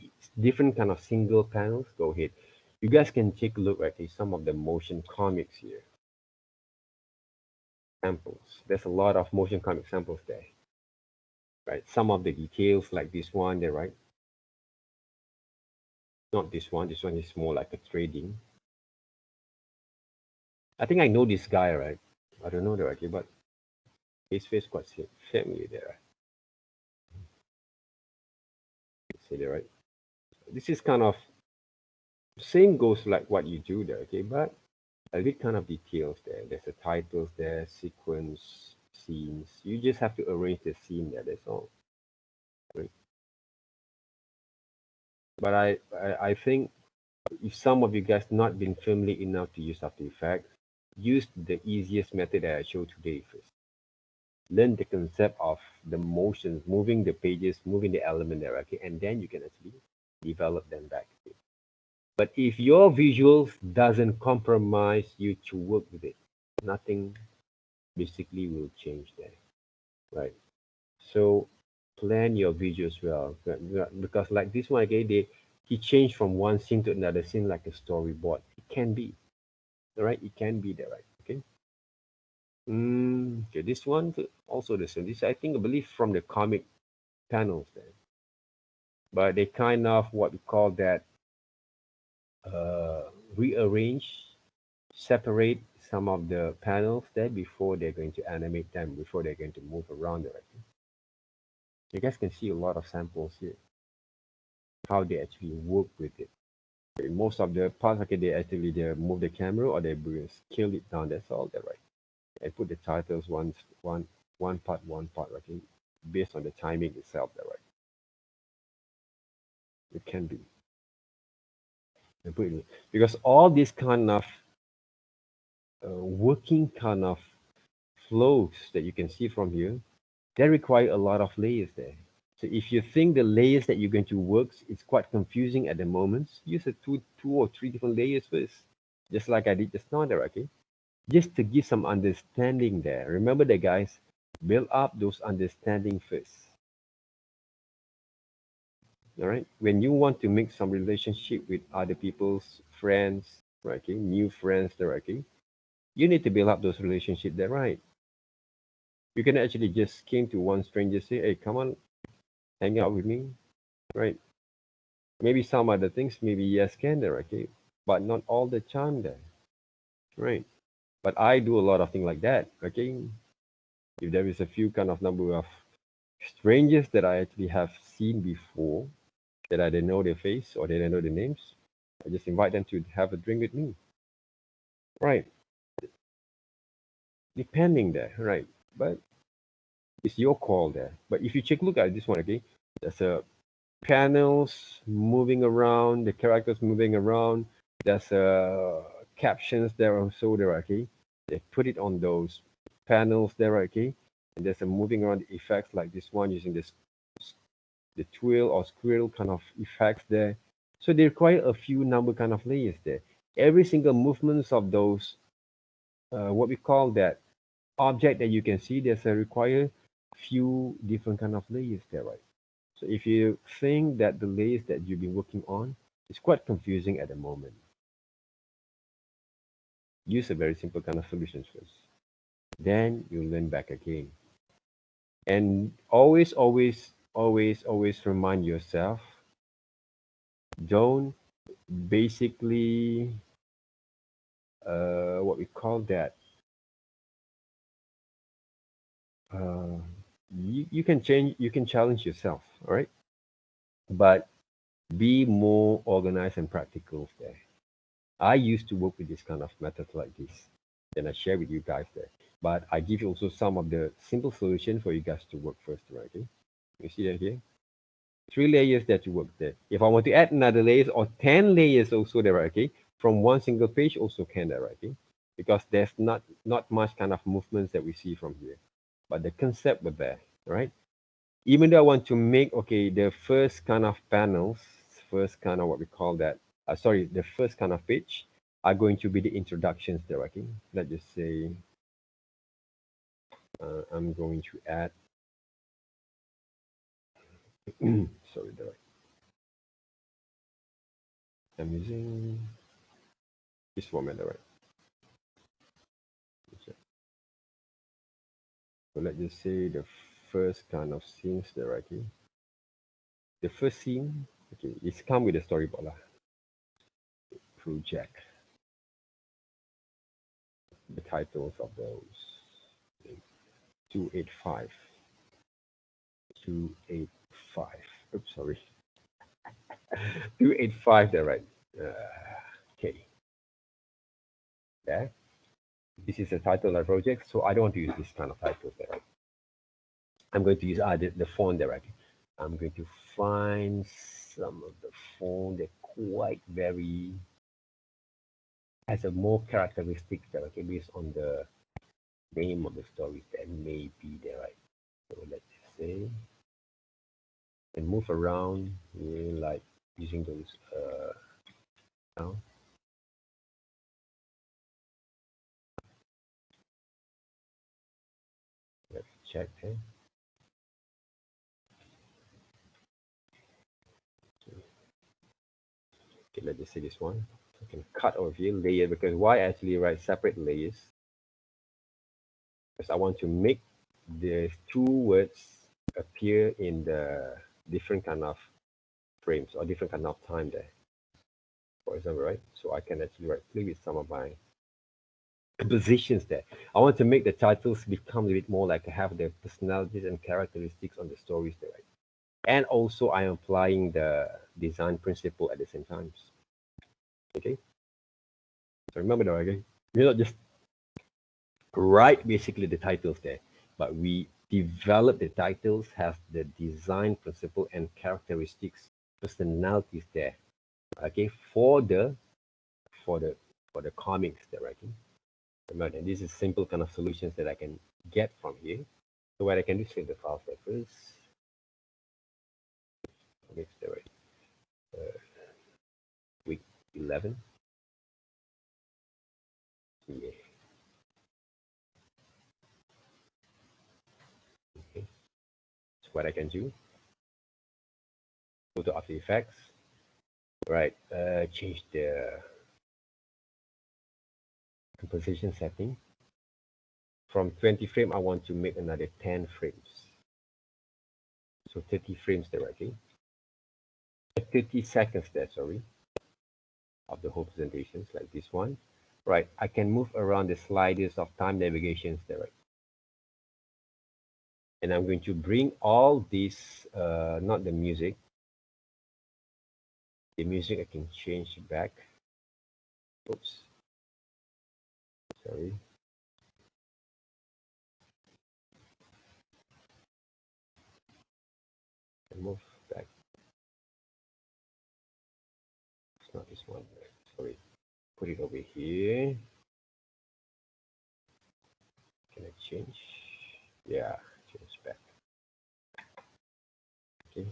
different kind of single panels, go ahead. You guys can take a look at some of the motion comics here. Samples. There's a lot of motion comic samples there, right? Some of the details like this one there, right? Not this one. This one is more like a trading. I think I know this guy, right? I don't know directly, but his face quite familiar there. See there, right? This is kind of same goes like what you do there, okay? But a bit kind of details there. There's the titles there, sequence, scenes. You just have to arrange the scene there. That's all. Right? But I think if some of you guys not been familiar enough to use After Effects, use the easiest method that I showed today first. Learn the concept of the motions, moving the pages, moving the element there, okay? And then you can actually develop them back. But if your visuals doesn't compromise you to work with it, nothing basically will change there, right? So plan your visuals well, because like this one, okay, he changed from one scene to another scene like a storyboard. It can be, all right? It can be there, right? Okay. Okay, this one also the same. This I think I believe from the comic panels there, but they kind of what we call that rearrange, separate some of the panels there before they're going to animate them, before they're going to move around there. You guys can see a lot of samples here, how they actually work with it. Okay, most of the parts, okay, they move the camera or they scale it down. That's all there, right? And put the titles one part, okay, based on the timing itself there, right? It can be. And put it, because all these kind of working kind of flows that you can see from here, they require a lot of layers there. So if you think the layers that you're going to work is quite confusing at the moment, use a two or three different layers first, just like I did just now there, okay? Just to give some understanding there. Remember that, guys, build up those understanding first. All right. When you want to make some relationship with other people's friends, right? Okay, new friends there, okay? You need to build up those relationships there, right? You can actually just came to one stranger, say, hey, come on, hang out with me, right? Maybe some other things, maybe yes, can there, okay? But not all the time there. right? But I do a lot of things like that, okay? If there is a few kind of number of strangers that I actually have seen before, that I didn't know their face or they didn't know their names, I just invite them to have a drink with me, right? Depending there, right? But it's your call there. But if you take a look at this one, okay, there's a panels moving around, the characters moving around. There's captions there also there, okay. They put it on those panels there, okay. And there's a moving around effects like this one using this the twirl or squirrel kind of effects there. So they require a few number kind of layers there. Every single movements of those what we call that object that you can see, there's a require few different kind of layers there, right? So if you think that the layers that you've been working on is quite confusing at the moment, use a very simple kind of solutions first. Then you learn back again. And always remind yourself, don't basically what we call that. Uh, you can change, you can challenge yourself, all right? But be more organized and practical there. I used to work with this kind of method like this. Then I share with you guys there. But I give you also some of the simple solution for you guys to work first, right? Okay? You see that here? 3 layers that you work there. If I want to add another layers or 10 layers also there, right? Okay? From one single page also can there, right? Okay? Because there's not much kind of movements that we see from here. But the concept was there, right? Even though I want to make, okay, the first kind of panels, first kind of what we call that, sorry, the first kind of page are going to be the introductions there, okay? Let's just say I'm going to add, sorry, there, I'm using this format, right? So let's just say the first kind of scenes there, okay? The first scene, okay, it's come with a storyboard lah. Project, the titles of those, 285. 285. Oops, sorry. 285 there, right? Okay. There. This is a title of project, so I don't want to use this kind of titles there, right? I'm going to use the font there, right? I'm going to find some of the font that quite very has a more characteristic there, okay, based on the name of the stories that may be there, right? So let's say and move around here, like using those now. Let's check here. Okay, let's just say this one. I can cut over here, layer, because why I actually write separate layers? Because I want to make the two words appear in the different kind of frames or different kind of time there. For example, right? So I can actually play with some of my positions there. I want to make the titles become a bit more like have the personalities and characteristics on the stories there, right? And also I am applying the design principle at the same time. Okay. So remember that, okay? We're not just write basically the titles there, but we develop the titles, have the design principle and characteristics, personalities there, okay, for the for the comics there, okay. Remember, and this is simple kind of solutions that I can get from here. So what I can do is save the files there first. Comics there, right? Week 11. Yeah. Okay. So what I can do, go to After Effects, right? Change the composition setting. From 20 frame, I want to make another 10 frames. So 30 frames there, okay? 30 seconds there, sorry, of the whole presentations like this one. right? I can move around the sliders of time navigations there, right? And I'm going to bring all this, not the music I can change back. Oops, sorry. Move back. It's not this one. Sorry. Put it over here. Can I change? Yeah, change back. Okay.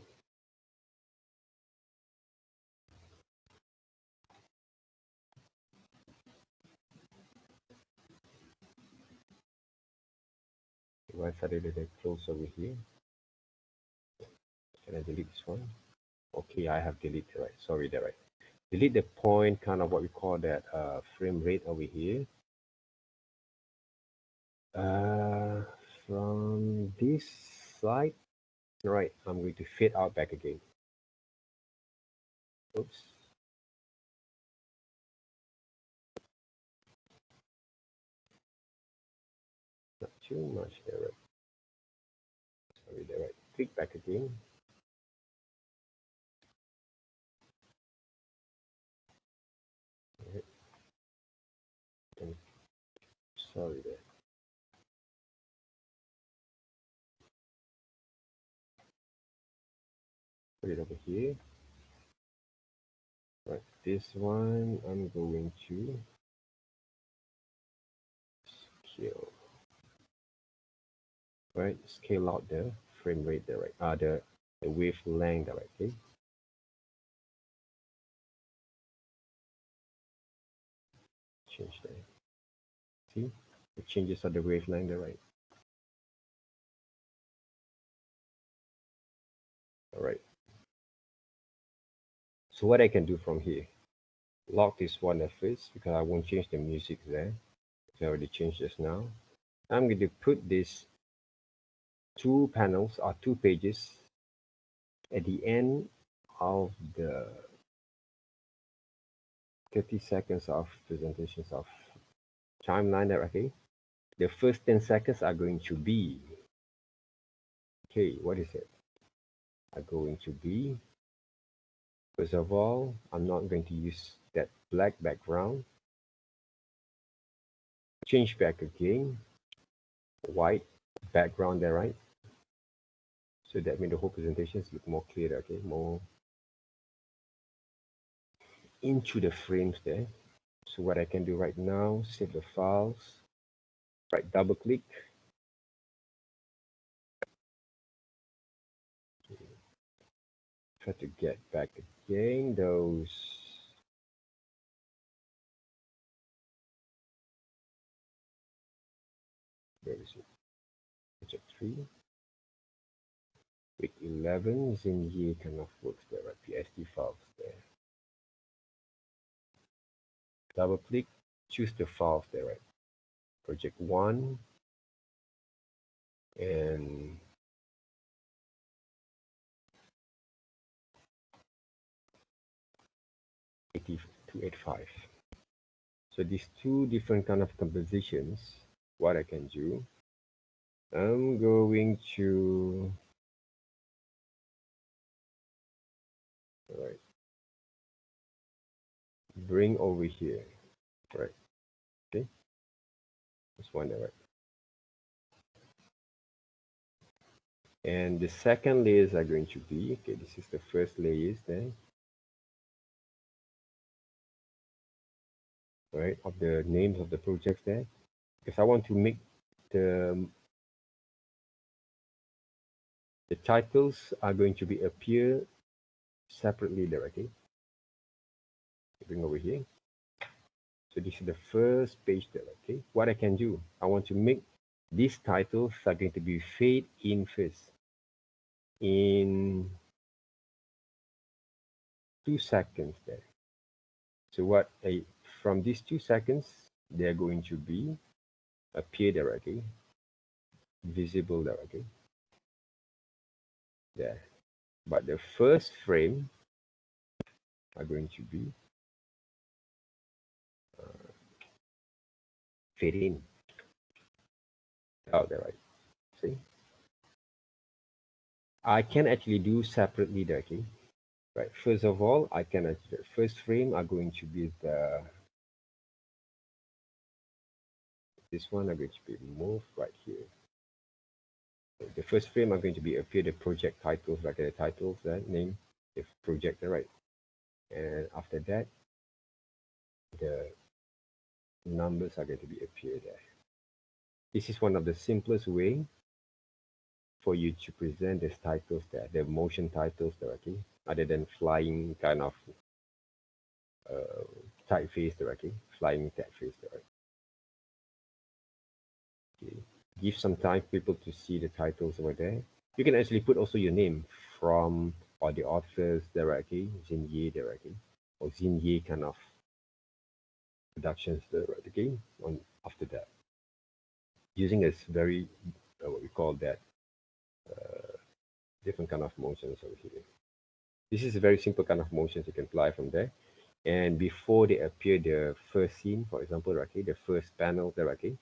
Once I did it, close over here. Can I delete this one? Okay, I have deleted, right? Sorry, there, right? Delete the point, kind of what we call that frame rate over here. Uh, from this side, right? I'm going to fade out back again. Oops. Not too much there, right? Sorry, there, right? Click back again. Right. And sorry there. Put it over here. Right, this one I'm going to scale. Right, scale out the frame rate there, right? The wavelength there, right? Okay. Change that. See, the changes of the wavelength there, right? All right. So what I can do from here, lock this one at first because I won't change the music there. I already changed this now. I'm going to put these two panels or two pages at the end of the 30 seconds of presentations of timeline there, okay? The first 10 seconds are going to be, okay, what is it? Are going to be, first of all, I'm not going to use that black background. Change back again, white background there, right? So that means the whole presentations look more clear, okay? More into the frames there. So what I can do right now, save the files, right, double click. Try to get back again those. Where is it? Project 3. Week 11 is in here, kind of works there, right? PSD files there. Double click, choose the files there, right? Project 1 and 285. So these two different kind of compositions, what I can do, I'm going to, right, bring over here, right? Okay, this one there, right? And the second layers are going to be, okay, this is the first layers there, right, of the names of the projects there, because I want to make the titles are going to be appear separately there, okay? Bring over here. So this is the first page there, okay? What I can do, I want to make these titles are going to be fade in first in 2 seconds there. So what I, from these 2 seconds, they're going to be appear there, okay? Visible there, okay? There. But the first frame are going to be fade in out there, right? See, I can actually do separately there, okay? Right. First of all, I can actually, the first frame are going to be this one are going to be moved right here. The first frame are going to be appear the project titles, like the titles, that name, the project, right? And after that, the numbers are going to be appear there. This is one of the simplest way for you to present these titles there, the motion titles directly, other than flying kind of typeface directly, flying typeface directly. Okay. Give some time for people to see the titles over there. You can actually put also your name from or the authors directly, Xinye directly, or Xinye kind of productions directly on after that. Using this very what we call that different kind of motions over here. This is a very simple kind of motions you can apply from there. And before they appear the first scene, for example, directly, the first panel directly,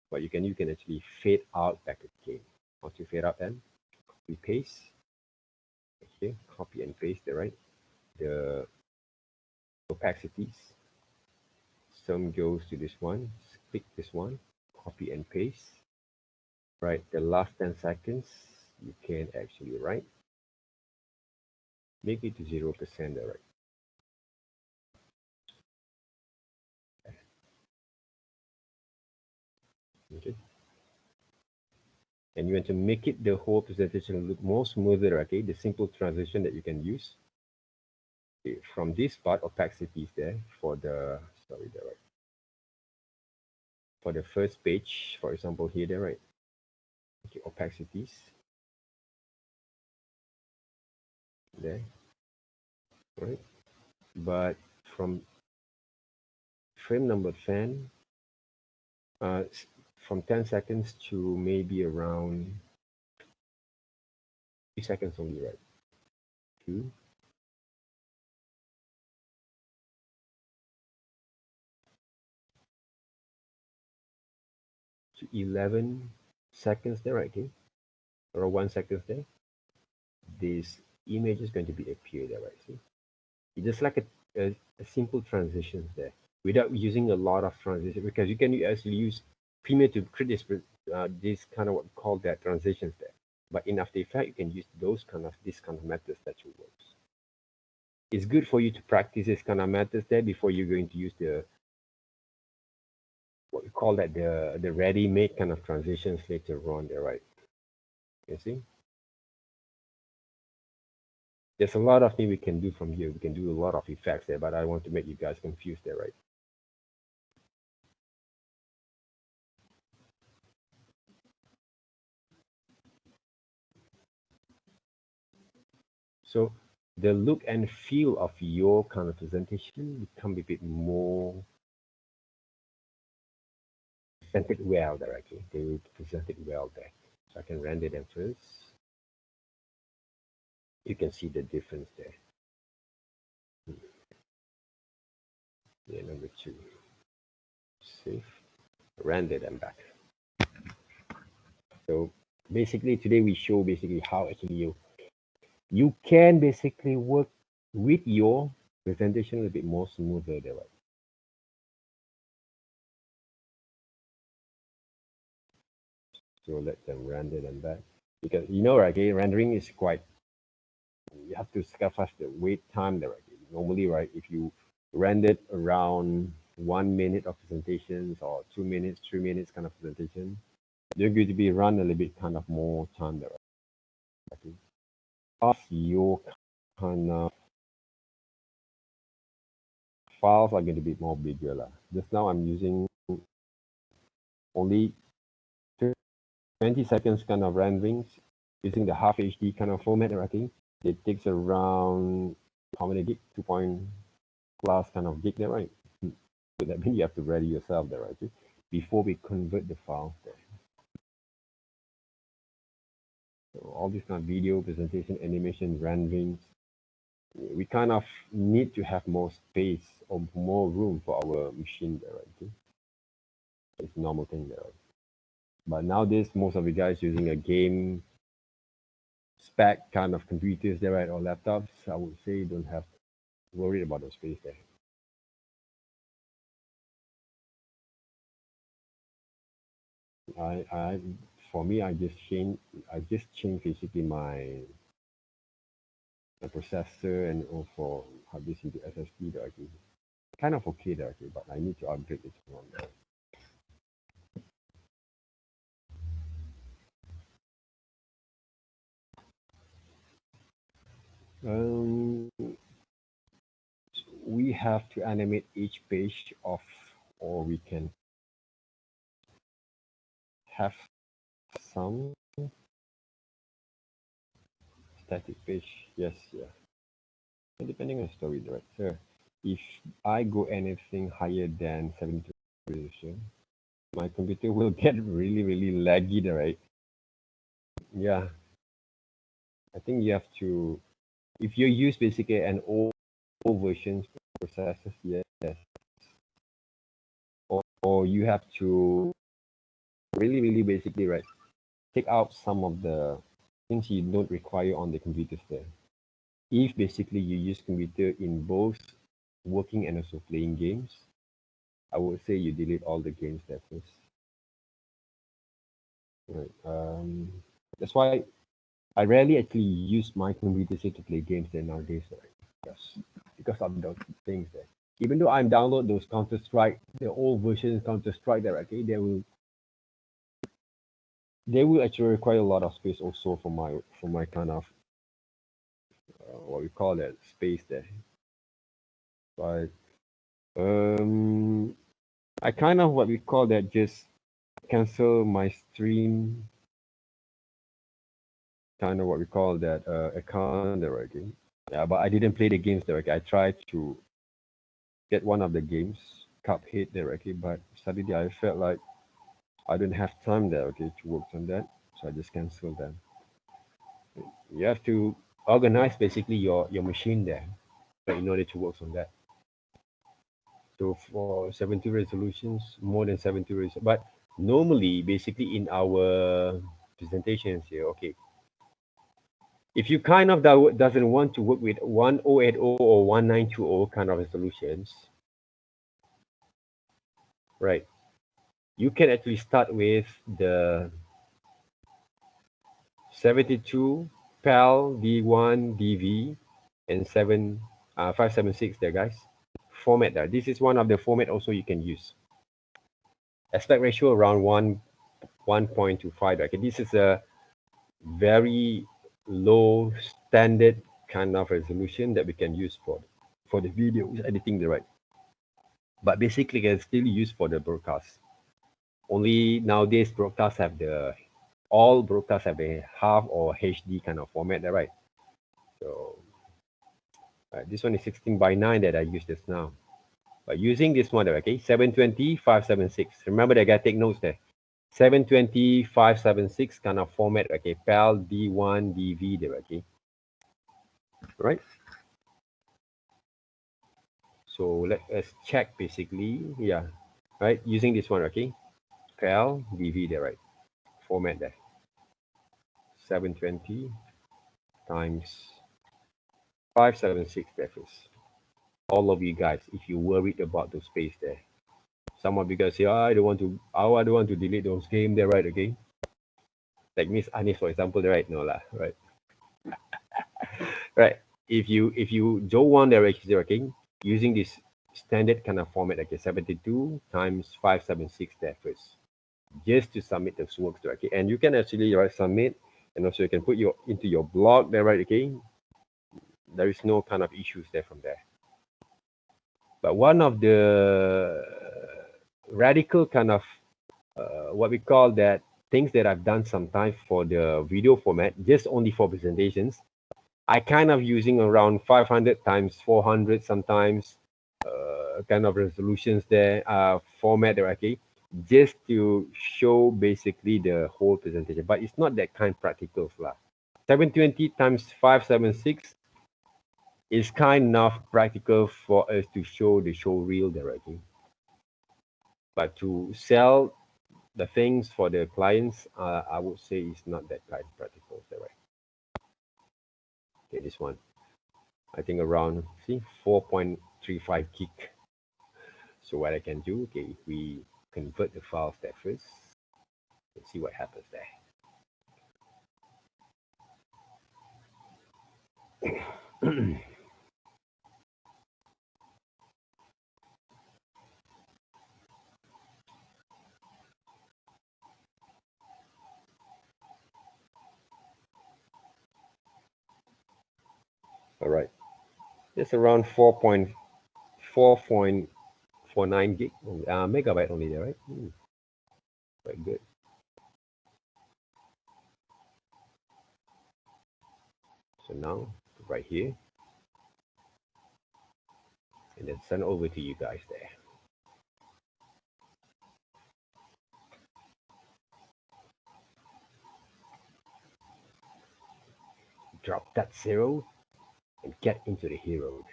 what you can actually fade out back again. Once you fade out then, copy paste. Okay, copy and paste the right. The opacities. Some goes to this one. Click this one, copy and paste. Right, the last 10 seconds, you can actually write. Make it to 0% there, right? Okay. And you want to make it the whole presentation look more smoother, okay? The simple transition that you can use. Okay, from this part, opacity is there for the, sorry, there, right? For the first page, for example, here, there, right? Okay, opacities. There, right? But from frame number 10, uh, from 10 seconds to maybe around 3 seconds only, right? 2, to 11 seconds there, right? Okay, or 1 second there. This image is going to be appear there, right? See, it's just like a simple transitions there without using a lot of transition, because you can actually use Premiere to create this kind of what we call that transitions there. But in After Effects, you can use this kind of methods that will work. It's good for you to practice this kind of methods there before you're going to use the what we call that the ready-made kind of transitions later on there, right? You see, there's a lot of things we can do from here. We can do a lot of effects there, but I want to make you guys confused there, right? So the look and feel of your kind of presentation become a bit more presented well there, okay? They will present it well there. So I can render them first. You can see the difference there. Yeah, number 2. Save. Render them back. So basically today we show basically how actually you can basically work with your presentation a little bit more smoother there, right? So let them render them back. Because you know, right, okay, rendering is quite, you have to sacrifice the wait time there, right? Normally, right, if you rendered around 1 minute of presentations or 2 minutes, 3 minutes kind of presentation, you're going to be run a little bit kind of more time there, right? Okay. Of your kind of files are going to be more bigger. Just now I'm using only 20 seconds kind of renderings using the half HD kind of format, right? It takes around how many gig? 2 point plus kind of gig there, right? So that means you have to ready yourself there, right? Before we convert the files there. So all these kind of video, presentation, animation, renderings, we kind of need to have more space or more room for our machine there, right? It's a normal thing there. But nowadays, most of the guys using a game spec kind of computers there, right, or laptops, I would say don't have worried about the space there. I for me, I just change basically my processor and for hard disk into SSD that I can kind of okay there, okay, but I need to upgrade it one there. Um, we have to animate each page of, or we can have some static page. Yes, yeah. And depending on the story director, if I go anything higher than 72 resolution, my computer will get really laggy there, right? Yeah, I think you have to, if you use basically an old version processors, yes, or you have to really basically, right, take out some of the things you don't require on the computers there. If basically you use computer in both working and also playing games, I would say you delete all the games there first. Right. That's why I rarely actually use my computer say to play games there nowadays, right? Because of those things there. Even though I'm download those Counter Strike, the old versions Counter Strike there, okay, they will actually require a lot of space also for my kind of what we call that space there. But um, I kind of what we call that just cancel my stream, kind of what we call that account there again. Yeah, but I didn't play the games directly. I tried to get one of the games, Cuphead directly, but suddenly I felt like I don't have time there, okay, to work on that. So I just canceled them. You have to organize basically your machine there in order to work on that. So for 70 resolutions, more than 70 resolutions. But normally, basically in our presentations here, okay, if you kind of doesn't want to work with 1080 or 1920 kind of resolutions, right, you can actually start with the 72 PAL D1 DV and 576 there, guys. Format there. This is one of the format also you can use. Aspect ratio around 1.25. Okay, this is a very low standard kind of resolution that we can use for the video editing, the right. But basically, can still use for the broadcast. Only nowadays, broadcasts have all broadcasts have a half or HD kind of format, right? So this one is 16 by 9 that I use just now. But using this one, okay, 720 576. Remember that, guy, take notes there. 720 576 kind of format, okay, PAL D1 DV there, okay. Right. So let us check basically, yeah, right, using this one, okay, PAL DV there, right, format there, 720 times 576 there first. All of you guys, if you're worried about the space there, some of you guys say, I don't want to delete those games there, right, okay, like Miss Anis, for example, right, no lah, right, right, if you don't want the register, okay, using this standard kind of format, okay, 72 times 576 there first, just to submit those works there, okay, and you can actually submit, and also you can put your into your blog there, right, okay, there is no kind of issues there from there. But one of the radical kind of what we call that things that I've done sometimes for the video format, just only for presentations, I kind of using around 500 times 400 sometimes kind of resolutions there, format there, okay, just to show basically the whole presentation. But it's not that kind practical lah. 720 times 576 is kind of practical for us to show the show reel there, okay. But to sell the things for the clients, I would say it's not that kind of practical. Is that right? Okay, this one, I think around, see, 4.35 gig. So what I can do, okay, if we convert the files there first, let's see what happens there. All right, it's around 4.49 gig, megabyte only there, right? Quite good. So now, right here, and then send over to you guys there. Drop that 0 and get into the hero.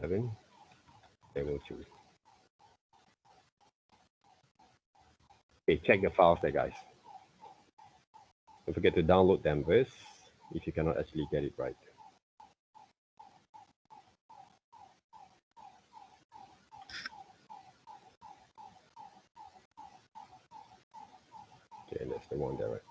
Level 2. Okay, check the files there, guys. Don't forget to download them first if you cannot actually get it right. Okay, and that's the one there, right?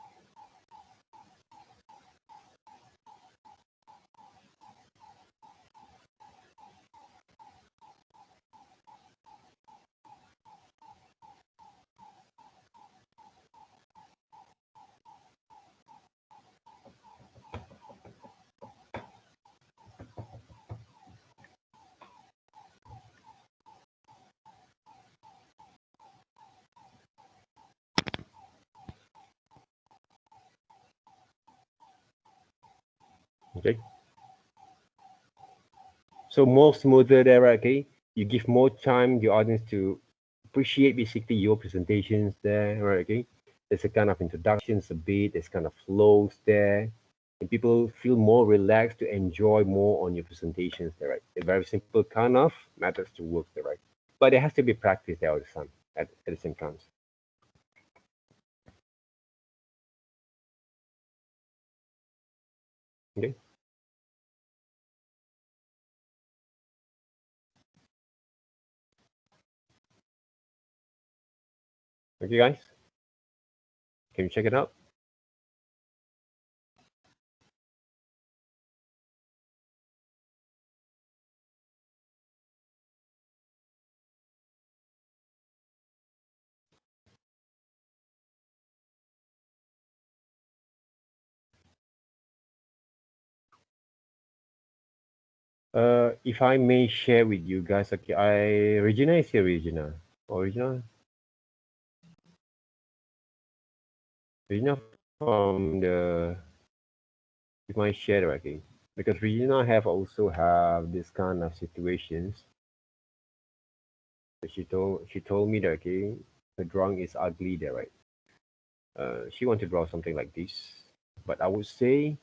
Okay. So more smoother there, right? Okay. You give more time to your audience to appreciate basically your presentations there, right? Okay. There's a kind of introductions a bit, there's kind of flows there. And people feel more relaxed to enjoy more on your presentations there, right? A very simple kind of methods to work there, right? But there has to be practice there all the time at the same time. Okay. Okay, guys. Can you check it out? If I may share with you guys, okay, Regina is here, Regina. Regina from the, you might share, okay, because Regina have also have this kind of situations. She told me that, okay, her drawing is ugly there, right? She want to draw something like this, but I would say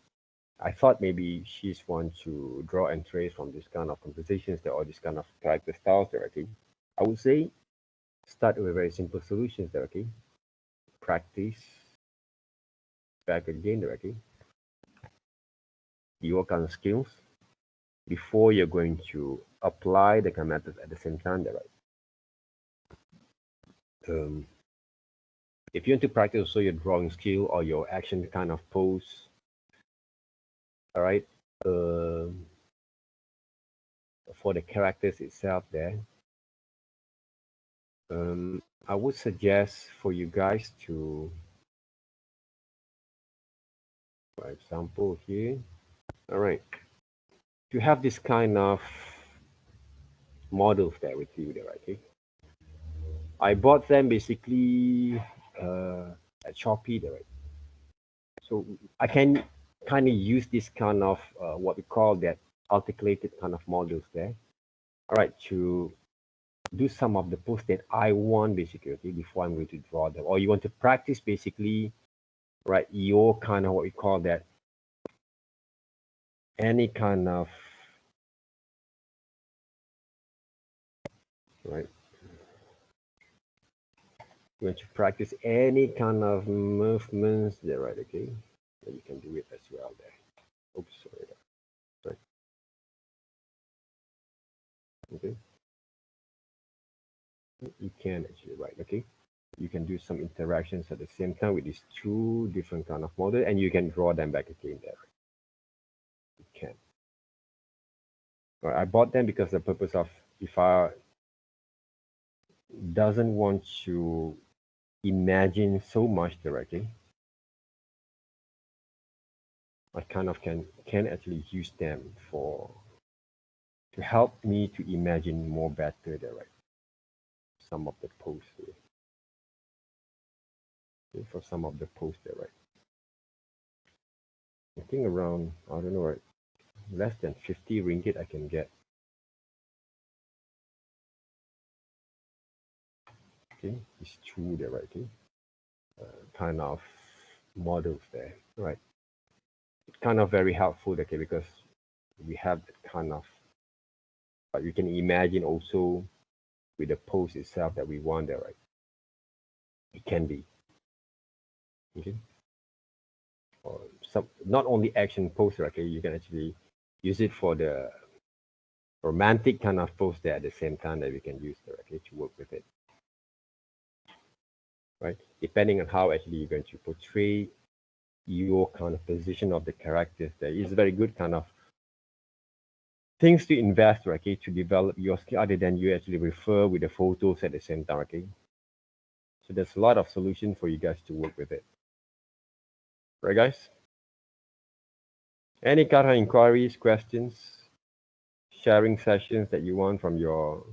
I thought maybe she's want to draw and trace from this kind of compositions there or this kind of character styles there, okay. I would say start with very simple solutions there, okay. Practice back again there, okay. Your kind of skills before you're going to apply the kind of methods at the same time there, right. Um, if you want to practice also your drawing skill or your action kind of pose, all right, for the characters itself there, I would suggest for you guys to, for example here, all right, to have this kind of models there with you there, okay. I bought them basically at Shopee there, right. So I can kind of use this kind of what we call that articulated kind of models there, all right, to do some of the posts that I want basically, okay, before I'm going to draw them, or you want to practice basically, right, your kind of what we call that any kind of right? When you practice any kind of movements there, right? Okay, then you can do it as well there. Oops, sorry, right? Okay, you can actually, right? Okay, you can do some interactions at the same time with these two different kind of model, and you can draw them back again there. You can. Right, I bought them because the purpose of if I doesn't want to imagine so much directly, I kind of can actually use them for to help me to imagine more better there, right? Some of the posts here. Okay, for some of the posts there, right? I think around, I don't know, right? Less than 50 ringgit I can get. Okay, it's two there, right? Okay, kind of models there, right? Kind of very helpful, okay, because we have that kind of, but you can imagine also with the post itself that we want there, right? It can be, okay? Or some, not only action poster, okay, you can actually use it for the romantic kind of poster at the same time that we can use directly to work with it, right? Depending on how actually you're going to portray your kind of position of the characters, there is very good kind of things to invest, okay, to develop your skill other than you actually refer with the photos at the same time, okay? So there's a lot of solution for you guys to work with it, right, guys? Any kind of inquiries, questions, sharing sessions that you want from your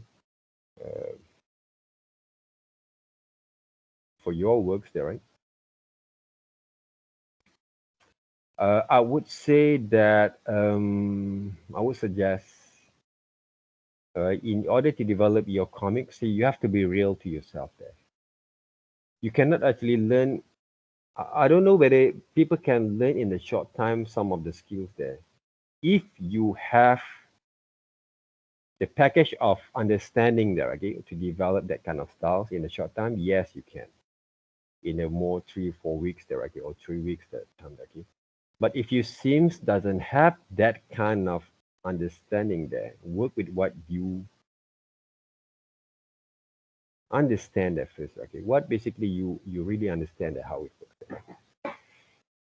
uh, for your works there, right? I would say that I would suggest in order to develop your comics, you have to be real to yourself there. You cannot actually learn. I don't know whether people can learn in a short time some of the skills there. If you have the package of understanding there, okay, to develop that kind of styles in a short time, yes, you can. In a more 3 4 weeks there, okay, or 3 weeks that time, okay. But if you seems doesn't have that kind of understanding there, work with what you understand at first. Okay, what basically you really understand that how it works,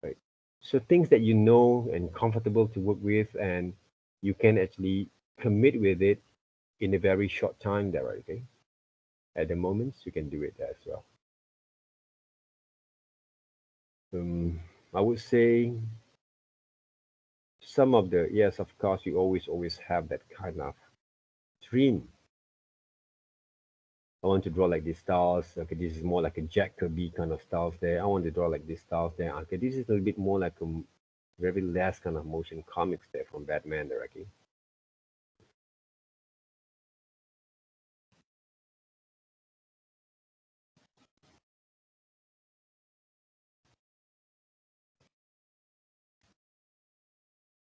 right? So things that you know and comfortable to work with, and you can actually commit with it in a very short time there. Okay, at the moment you can do it as well. Um, I would say some of the yes, of course, you always have that kind of dream. I want to draw like these styles. Okay, this is more like a Jack Kirby kind of styles there. I want to draw like these styles there. Okay, this is a little bit more like a very less kind of motion comics there from Batman there. Okay,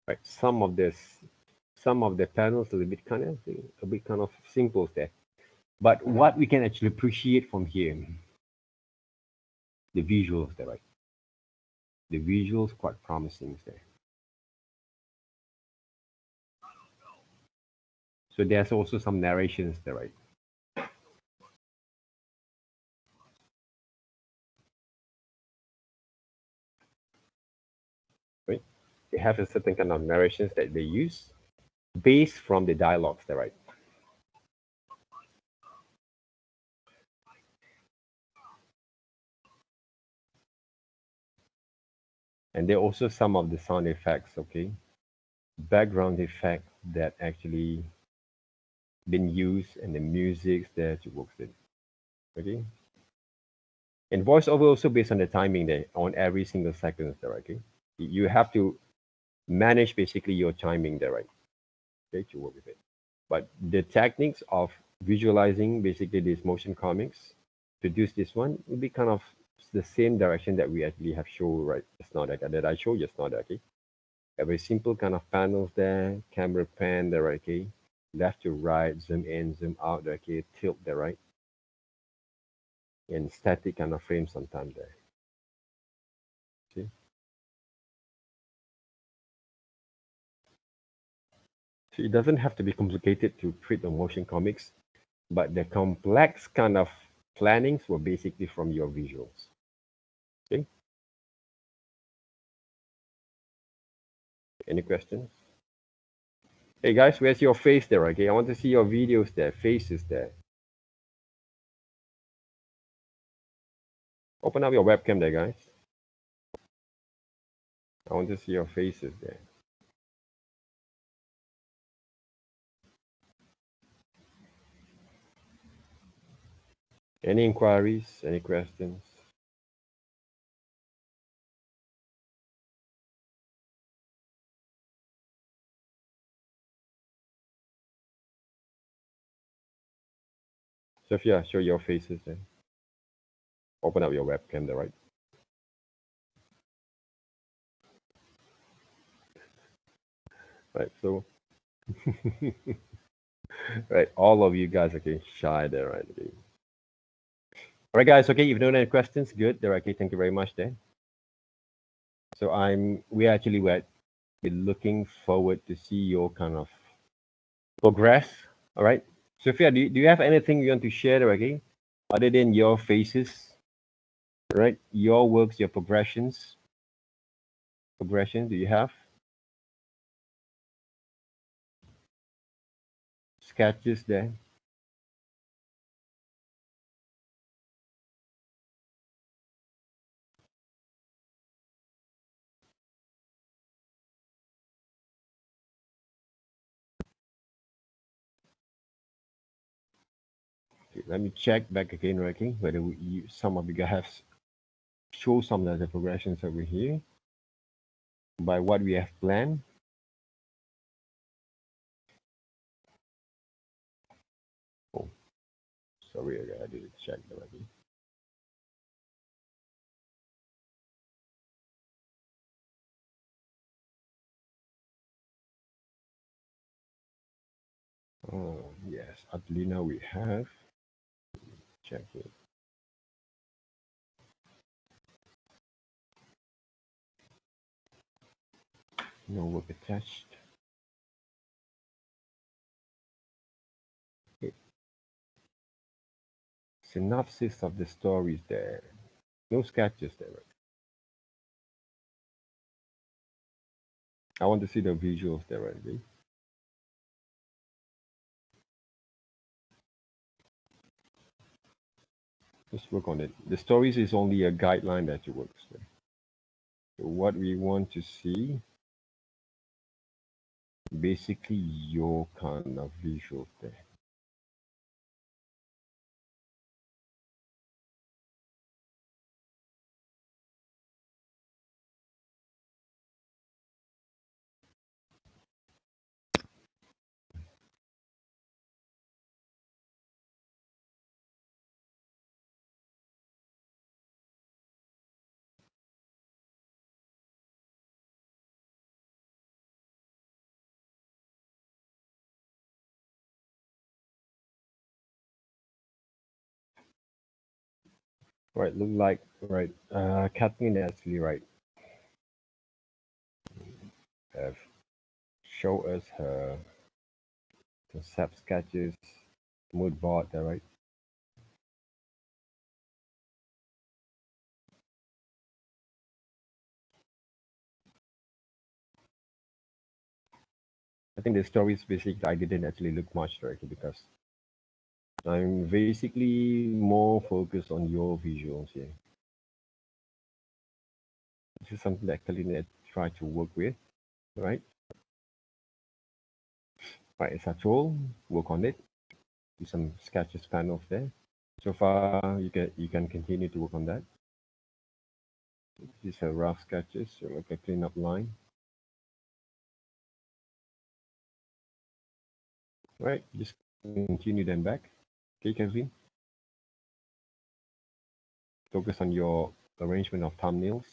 right. Some of the panels a little bit kind of simple there. But what we can actually appreciate from here, the visuals there, right? The visuals quite promising there. So there's also some narrations there, right? Right? They have a certain kind of narrations that they use based from the dialogues there, right? And there are also some of the sound effects, okay? Background effects that actually been used and the music that works in. Okay. And voiceover also based on the timing there on every single second there, okay? You have to manage basically your timing there, right? Okay, to work with it. But the techniques of visualizing basically these motion comics, produce this one, will be kind of the same direction that we actually have shown right just now that I showed just now, okay? A very simple kind of panels there, camera pan there, okay? left to right, zoom in, zoom out, okay, tilt there, right? And static kind of frame sometimes there. See? So it doesn't have to be complicated to create the motion comics, but the complex kind of plannings were basically from your visuals. Okay? Any questions? Hey guys, where's your face there? Okay, I want to see your videos there, faces there. Open up your webcam there, guys. I want to see your faces there. Any inquiries? Any questions? Sophia, show your faces there. Open up your webcam there, right? Right, so right, all of you guys, okay, shy there, right? Okay. All right, guys, okay, if you don't have any questions, good. There, okay, thank you very much there. So we're looking forward to see your kind of progress. All right. Sophia, do you have anything you want to share there, okay? Other than your faces, right? Your works, your progressions. Progression, do you have? Sketches there. Okay, let me check back again, okay, whether some of you guys have show some of the progressions over here by what we have planned. Oh, sorry, I didn't check already. Oh, yes, Adelina, we have. Check it. No work attached. Okay. Synopsis of the stories there. No sketches there. Right? I want to see the visuals there, right? Okay? Just work on it. The stories is only a guideline that you work with. So what we want to see, basically your kind of visuals there. Right, look like right. Kathleen actually right. Have show us her concept sketches, mood board there, right? I think the stories basically I didn't actually look much directly because I'm basically more focused on your visuals here. This is something that Kalina tried to work with, right? Right, as I told, work on it. Do some sketches kind of there. So far, you can continue to work on that. These are rough sketches, so like a clean up line. Right, just continue them back. Okay, Kevin. Focus on your arrangement of thumbnails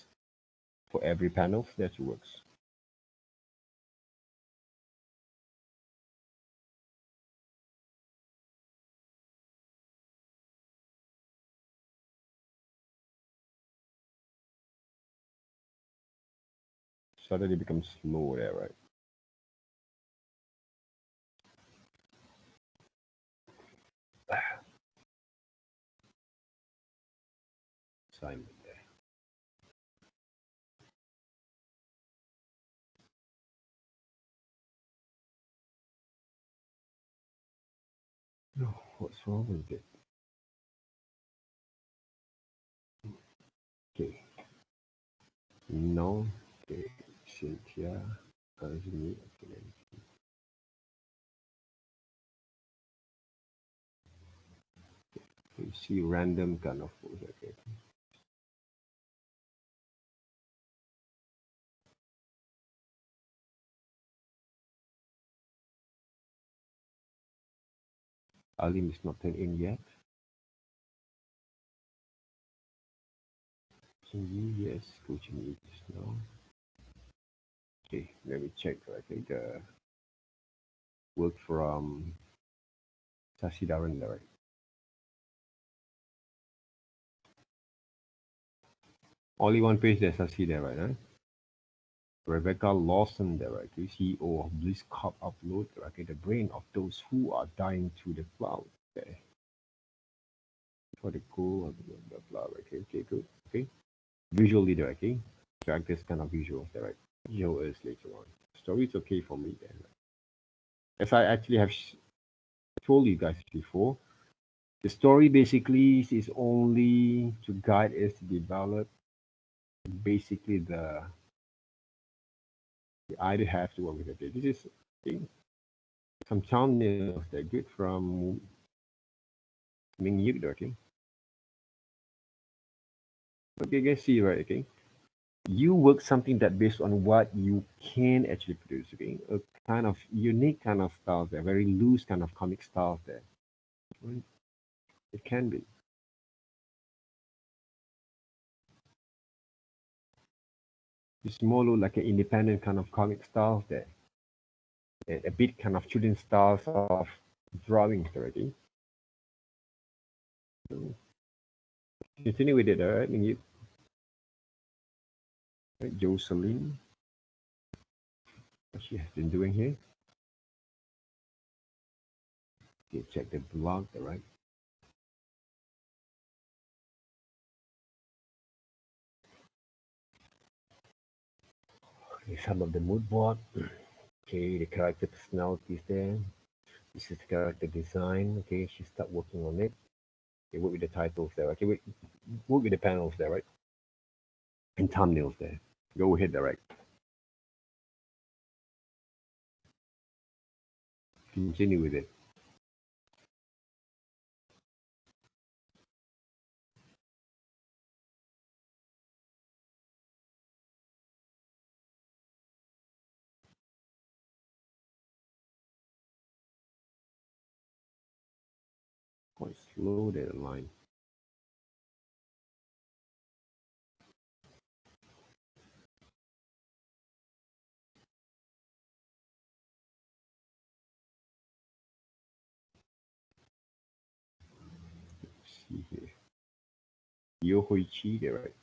for every panel. That works. suddenly becomes slow there, right? Simon there. No, what's wrong with it? Okay. No. Okay. Cynthia. Azmi. Okay. You see random kind of pose. Okay. Alim is not turned in yet. Can yes, coaching is no. Okay, let me check. Okay, the work from Sasidaran there. Right? Only one page there's Sasi there, right? Huh? Rebecca Lawson there, right? CEO of Bliss Cup Upload, okay, the brain of those who are dying to the cloud. Okay. For the cool, blah, blah, blah, okay, okay, good. Okay. Visual leader, okay. Drag this kind of visuals there, right? Visual is later on. Story is okay for me then. As I actually have told you guys before, the story basically is only to guide us to develop basically the either have to work with it. This is some thumbnails that good from Ming Yu, okay? Okay, you can see, right, okay? You work something that based on what you can actually produce, okay? A kind of unique kind of style there, very loose kind of comic style there. Right? It can be. It's more like an independent kind of comic style there. A bit kind of children's styles of drawings already. So continue with it, alright? I mean, you, right? Jocelyn, what she has been doing here. Okay, check the blog, alright? Okay, some of the mood board. Okay, the character personalities there. This is character design. Okay, she start working on it. Okay, work with the titles there. Okay, wait, work with the panels there, right? And thumbnails there. Go ahead, direct. Continue with it. Quite slow there, the line. Let's see here. Yo Hui Chi there, right?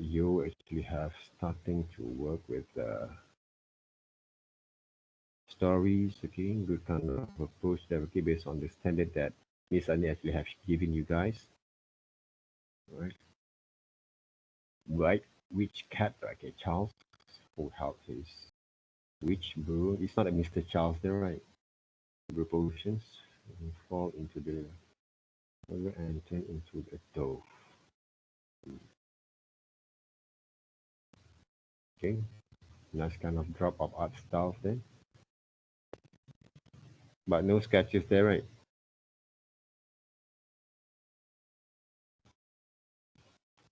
You actually have starting to work with stories, okay, good kind of approach that okay based on the standard that Miss Annie actually have given you guys, right? Right, which cat, okay, Charles, who helped his which brew? It's not a Mr. Charles there, right? Brew potions and fall into the river and turn into the dove. Okay, nice kind of drop of art styles there, but no sketches there, right?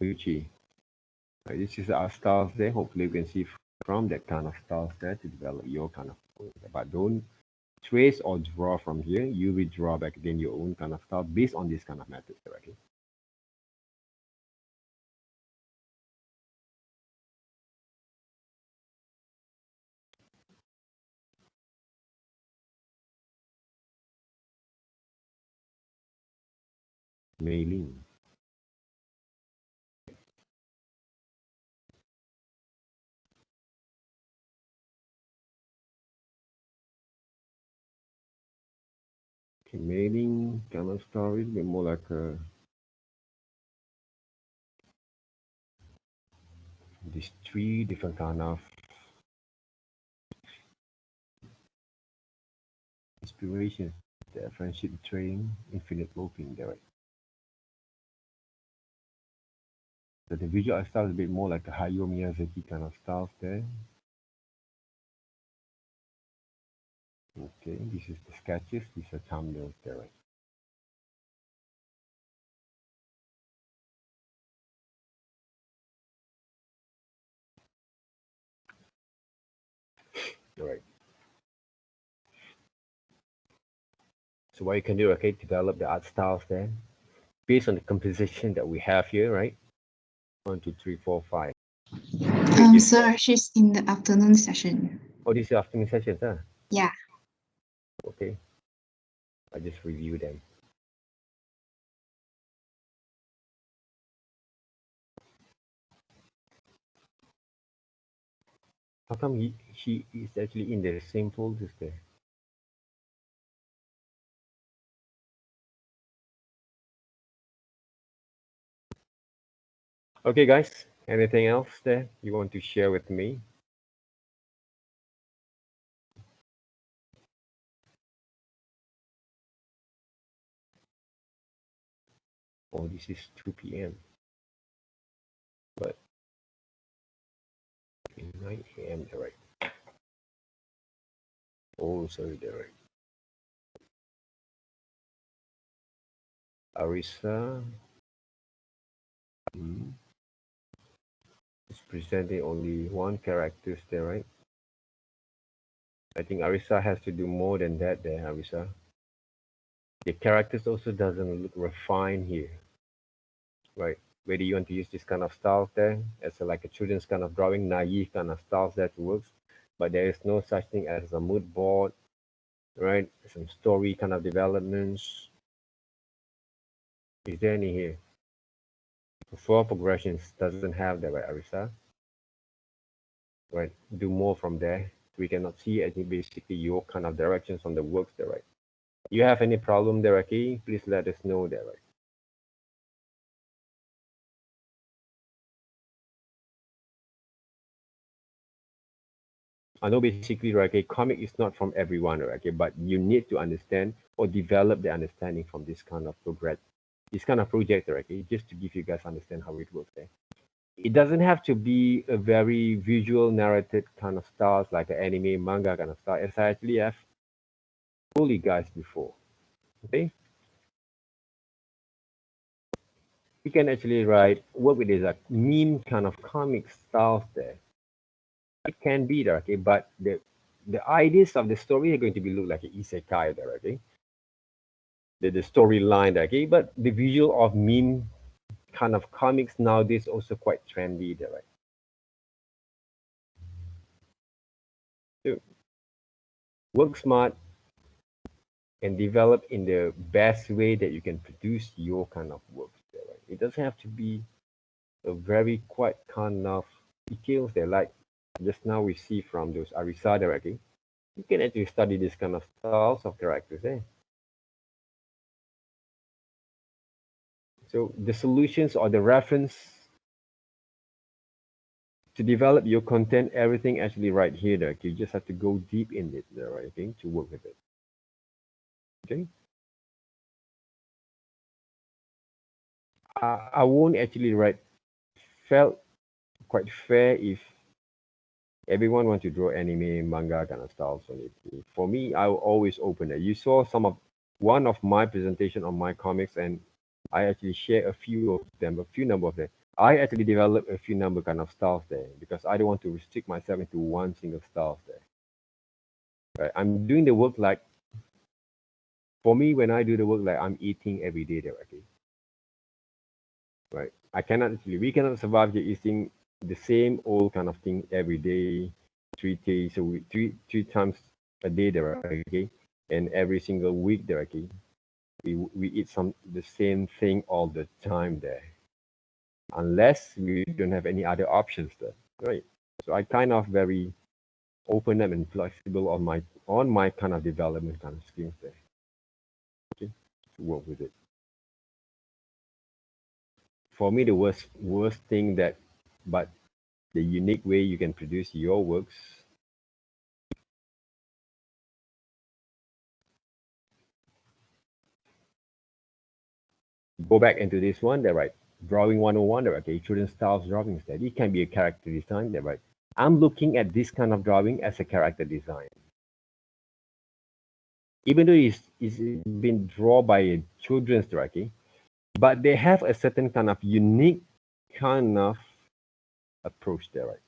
Uchi. Right, this is our styles there. Hopefully, you can see from that kind of styles there to develop your kind of. But don't trace or draw from here. You will draw back then your own kind of style based on this kind of methods there. Okay. Mailing. Mailing kind of story, a bit more like these three different kind of inspirations. The friendship trading, infinite looping there. Right? So the visual style is a bit more like a Hayao Miyazaki kind of style there. Okay, this is the sketches, these are thumbnails there. Right? All right. So what you can do, okay, develop the art styles there based on the composition that we have here, right? 1, 2, 3, 4, 5 pages. Sir, she's in the afternoon session. Oh, this is afternoon sessions, huh? Yeah. Okay. I just review them. How come she is actually in the same folders there? Okay, guys. Anything else there you want to share with me? Oh, this is 2 p.m. But 9 a.m. They're right. Oh, sorry, they're right. Arisa is presenting only one characters there, right? I think Arisa has to do more than that there, Arisa. The characters also doesn't look refined here, right? Whether you want to use this kind of style there as like a children's kind of drawing, naive kind of styles that works, but there is no such thing as a mood board, right? Some story kind of developments. Is there any here? Four progressions doesn't have that, right, Arisa? Right, do more from there. We cannot see any basically your kind of directions on the works there, right? You have any problem there, okay? Please let us know there, right? I know basically, right, okay, comic is not from everyone, right, okay, but you need to understand or develop the understanding from this kind of progress, this kind of project, right, okay, just to give you guys understand how it works there. It doesn't have to be a very visual narrated kind of styles like an anime, manga kind of style, as I actually have told you guys before, okay? You can actually write, work with this like meme kind of comic styles there. It can be there, okay, but the ideas of the story are going to be look like an isekai there, okay? The storyline there, okay? But the visual of meme kind of comics nowadays also quite trendy there, right? So work smart and develop in the best way that you can produce your kind of work there, right? It doesn't have to be a very quite kind of details there, like just now we see from those Arisa there, okay? You can actually study this kind of styles of characters, eh? So the solutions or the reference to develop your content, everything actually right here, there. You just have to go deep in it, there, right? Okay, to work with it. Okay. I won't actually write felt quite fair if everyone wants to draw anime, manga kind of styles on it. For me, I will always open it. You saw some of one of my presentation on my comics, and I actually share a few of them, a few number of them. I actually developed a few number kind of styles there because I don't want to restrict myself into one single style there. Right? I'm doing the work like for me when I do the work like I'm eating every day there, okay? Right? I cannot actually we cannot survive just eating the same old kind of thing every day, 3 days a week, three times a day there, okay? And every single week there, okay? We eat some the same thing all the time there. Unless we don't have any other options there. Right. So I kind of very open up and flexible on my kind of development kind of skills there. work with it. For me, the worst thing that, but the unique way you can produce your works. Go back into this one, there, right? Drawing 101, there, okay, children's styles drawings there. It can be a character design, there, right? I'm looking at this kind of drawing as a character design. Even though it's been drawn by a children's okay, but they have a certain kind of unique kind of approach there, right?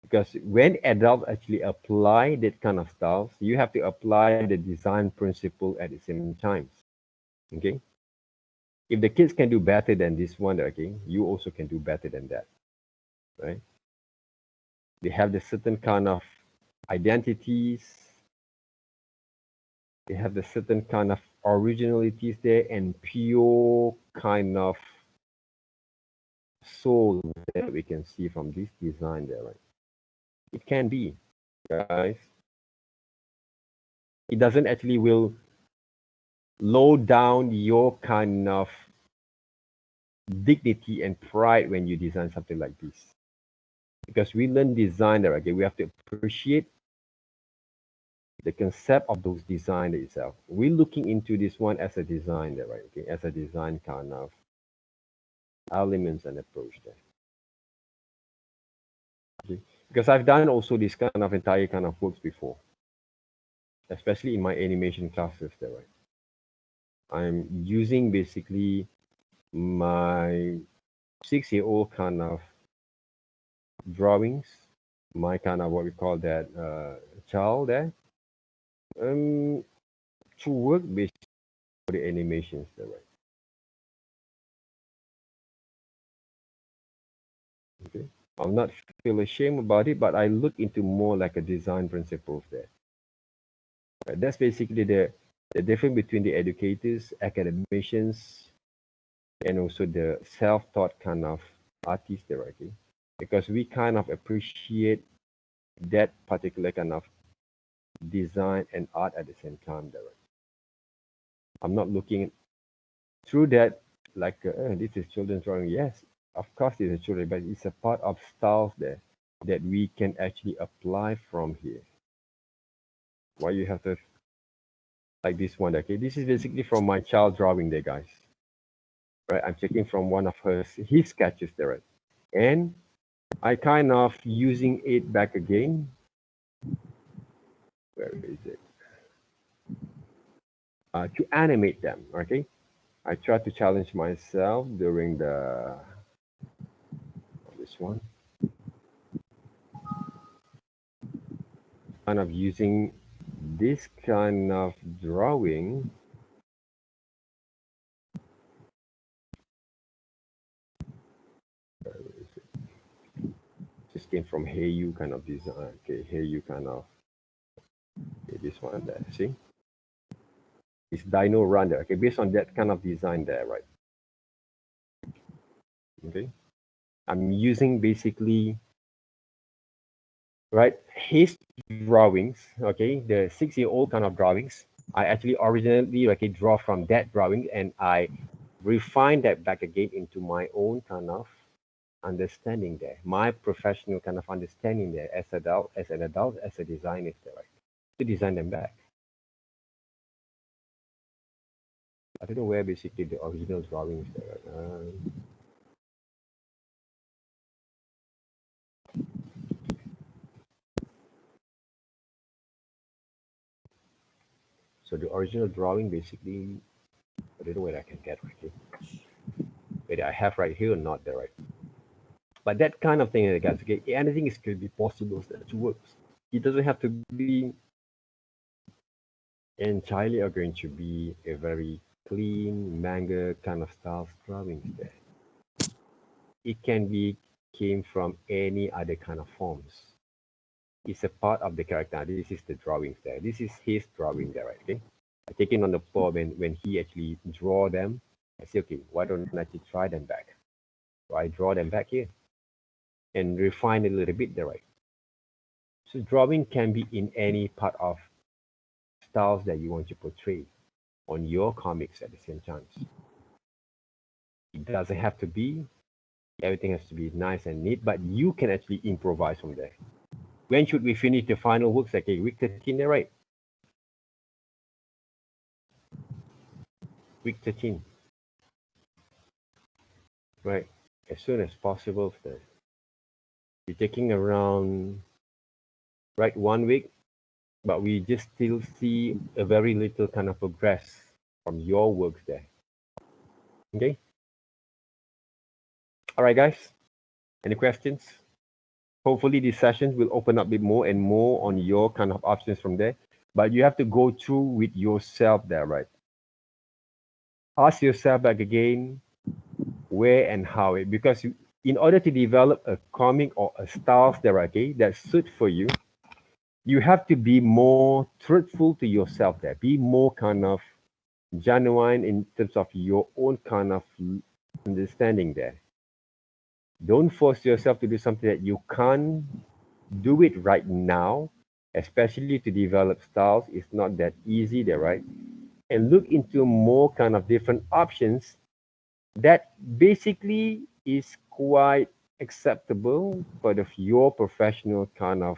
Because when adults actually apply that kind of styles, you have to apply the design principle at the same time. Okay. If the kids can do better than this one, okay, you also can do better than that, right? They have the certain kind of identities. They have the certain kind of originalities there and pure kind of soul that we can see from this design there, right? It can be, guys. It doesn't actually will low down your kind of dignity and pride when you design something like this. Because we learn design there, okay, we have to appreciate the concept of those design itself. We're looking into this one as a design there, right? Okay, as a design kind of elements and approach there. Okay? Because I've done also this kind of entire kind of works before, especially in my animation classes there, right? I'm using basically my 6-year-old kind of drawings, my kind of what we call that child there, to work basically for the animations there, right? Okay. I'll not feel ashamed about it, but I look into more like a design principles there. Right? That's basically the difference between the educators, academicians, and also the self-taught kind of artists there, okay? Because we kind of appreciate that particular kind of design and art at the same time there. Right? I'm not looking through that like this is children's drawing. Yes, of course it's a children, but it's a part of styles there that we can actually apply from here. Why you have to like this one? Okay, this is basically from my child drawing there, guys. Right, I'm checking from one of his sketches there, right? And I kind of using it back again. Where is it? To animate them. Okay, I try to challenge myself during this one. Kind of using this kind of drawing. Where is it? Just came from Hey You kind of design. Okay, Hey You kind of. Okay, this one there. See, it's Dino Run there. Okay, based on that kind of design there, right? Okay, I'm using basically right his drawings. Okay, the 6-year-old kind of drawings. I actually originally okay draw from that drawing and I refine that back again into my own kind of understanding there, my professional kind of understanding there as an adult, as a designer there, right? To design them back. I don't know where basically the original drawings there. So the original drawing basically, I don't know where I can get right here. Whether I have right here or not there, right? But that kind of thing, guys, okay, anything is could be possible that works. It doesn't have to be entirely are going to be a very clean manga kind of style drawings there. It can be came from any other kind of forms. It's a part of the character. This is the drawings there. This is his drawing there, right? Okay. I take it on the floor when he actually draw them. I say, okay, why don't I actually try them back? So I draw them back here and refine a little bit there, right? So drawing can be in any part of styles that you want to portray. on your comics at the same time. It doesn't have to be, everything has to be nice and neat, but you can actually improvise from there. When should we finish the final works? Okay, week 13, right? Week 13. Right, as soon as possible. Sir. You're taking around, right, 1 week, but we just still see a very little kind of progress from your works there. Okay. All right, guys. Any questions? Hopefully these sessions will open up a bit more and more on your kind of options from there. But you have to go through with yourself there, right? Ask yourself back again, where and how it, because in order to develop a comic or a style there, okay, that suits for you, you have to be more truthful to yourself there. Be more kind of genuine in terms of your own kind of understanding there. Don't force yourself to do something that you can't do it right now, especially to develop styles. It's not that easy there, right? And look into more kind of different options that basically is quite acceptable for your professional kind of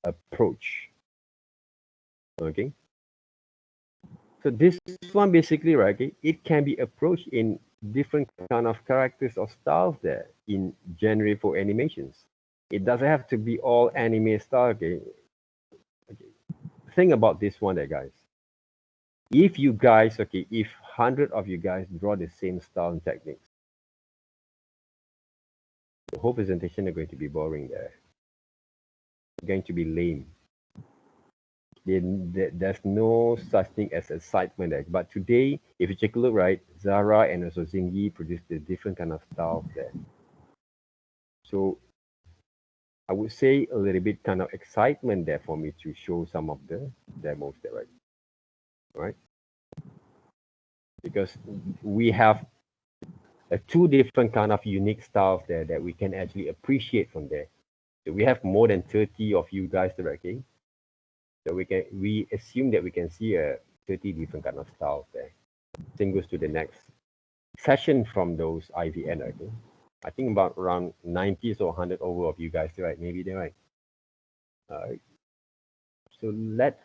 approach. Okay. So this one basically, right, okay, it can be approached in different kind of characters or styles there in genre for animations. It doesn't have to be all anime style. Okay. Okay. Think about this one there, guys. If you guys, okay, if 100 of you guys draw the same style and techniques, the whole presentation is going to be boring there. It's going to be lame. There's no such thing as excitement there. But today, if you take a look, right, Zara and also Zingy produced a different kind of style there. So I would say a little bit kind of excitement there for me to show some of the demos there, right? Right? Because we have two different kind of unique styles there that we can actually appreciate from there. So we have more than 30 of you guys there, okay? So we assume that we can see 30 different kind of styles there. Same goes to the next session from those IVN, okay? I think about around 90 or 100 over of you guys, right? Maybe they're right. So let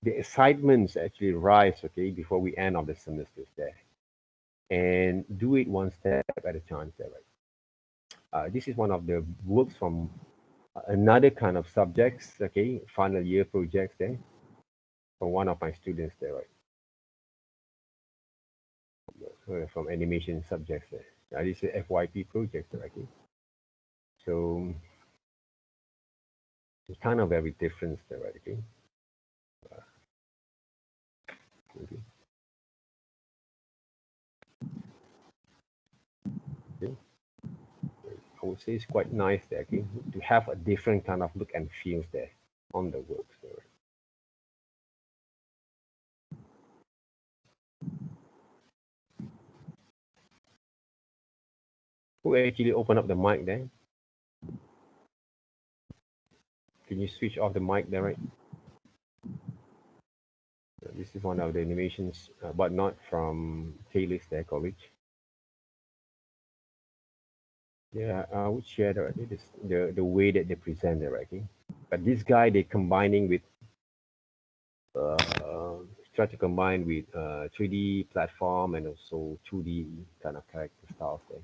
the excitements actually rise, okay, before we end of the semesters there. And do it one step at a time there, right? This is one of the works from another kind of subjects, okay, final year projects there, from one of my students there, right? From animation subjects there. This is a FYP project, right? Okay? So it's kind of very different there, right? Okay? Okay. Okay. I would say it's quite nice there, okay, to have a different kind of look and feels there on the works there. Who actually open up the mic there? Can you switch off the mic there, right? This is one of the animations, but not from Taylor's there college. Yeah, I would share the way that they present it, right? Okay? But this guy, they combining with try to combine with 3D platform and also 2D kind of character styles there.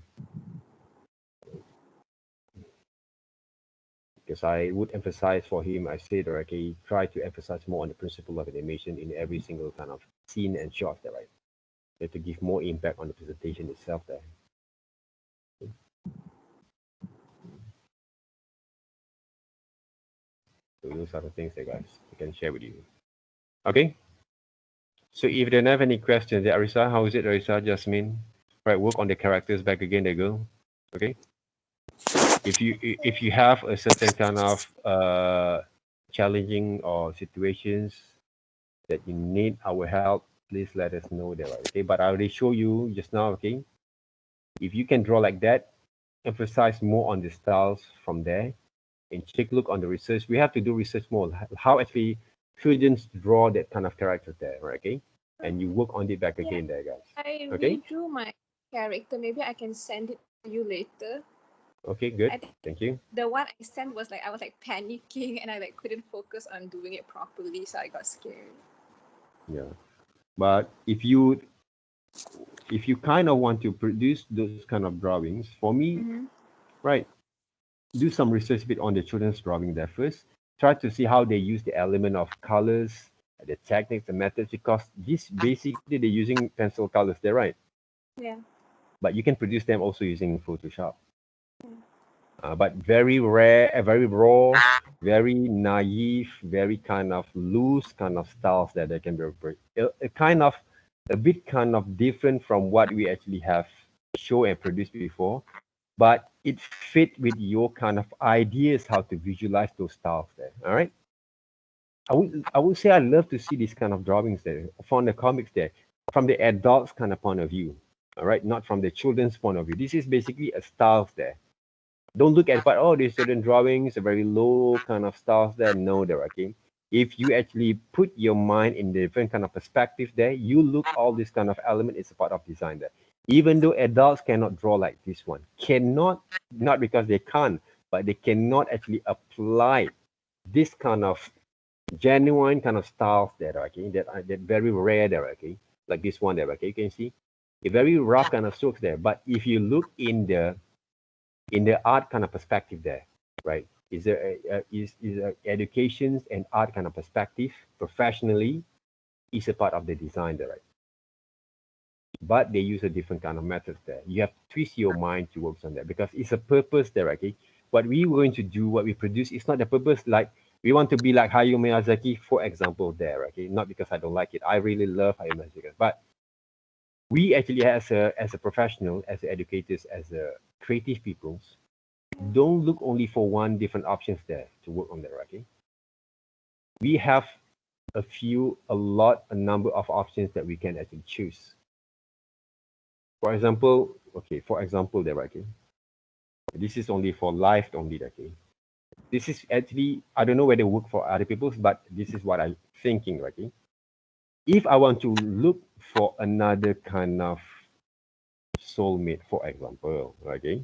Because I would emphasize for him, I said, okay, try to emphasize more on the principle of animation in every single kind of scene and shot there, right? So to give more impact on the presentation itself there. So those are the things that guys I can share with you. Okay. So if you don't have any questions, Arisa, how is it, Arisa, Jasmine? Right, work on the characters back again, they go. Okay. If you have a certain kind of challenging or situations that you need our help, please let us know there. Okay. But I already show you just now. Okay. If you can draw like that, emphasize more on the styles from there, and take a look on the research. We have to do research more. How actually students draw that kind of character there, right? Okay. and you work on it back again there, guys. I Okay? redrew my character. Maybe I can send it to you later. Okay, good. I think Thank you. the one I sent was like I was like panicking and I like couldn't focus on doing it properly, so I got scared. Yeah. But if you kind of want to produce those kind of drawings, for me, Mm-hmm. right, do some research bit on the children's drawing there first. Try to see how they use the element of colors, the techniques, the methods, because this basically they're using pencil colors there, right? Yeah. But you can produce them also using Photoshop. Yeah. But very rare, very raw, very naive, very kind of loose kind of styles that they can be a bit kind of different from what we actually have show and produced before, but it fit with your kind of ideas how to visualize those styles there. All right. I would say I love to see these kind of drawings there from the comics there, from the adults kind of point of view. All right, not from the children's point of view. This is basically a styles there. Don't look at but oh these certain drawings are very low kind of styles there. No, they're okay. If you actually put your mind in the different kind of perspective there, you look all this kind of element is a part of design there. Even though adults cannot draw like this one, cannot not because they can't, but they cannot actually apply this kind of genuine kind of styles there, okay, that very rare there, okay, like this one there, okay, you can see a very rough kind of strokes there. But if you look in the art kind of perspective there, right? Is there is educations and art kind of perspective professionally is a part of the design there, right? But they use a different kind of methods there. You have to twist your mind to work on that because it's a purpose there, okay? What we going to do, what we produce, is not the purpose like we want to be like Hayao Miyazaki, for example, there, okay? Not because I don't like it. I really love Hayao Miyazaki, but we actually as a professional, as educators, as a creative peoples, don't look only for one different options there to work on that, okay? We have a number of options that we can actually choose. For example, there, okay? This is only for life only, okay? This is actually, I don't know whether it work for other people, but this is what I'm thinking, okay? If I want to look for another kind of soulmate, for example, okay?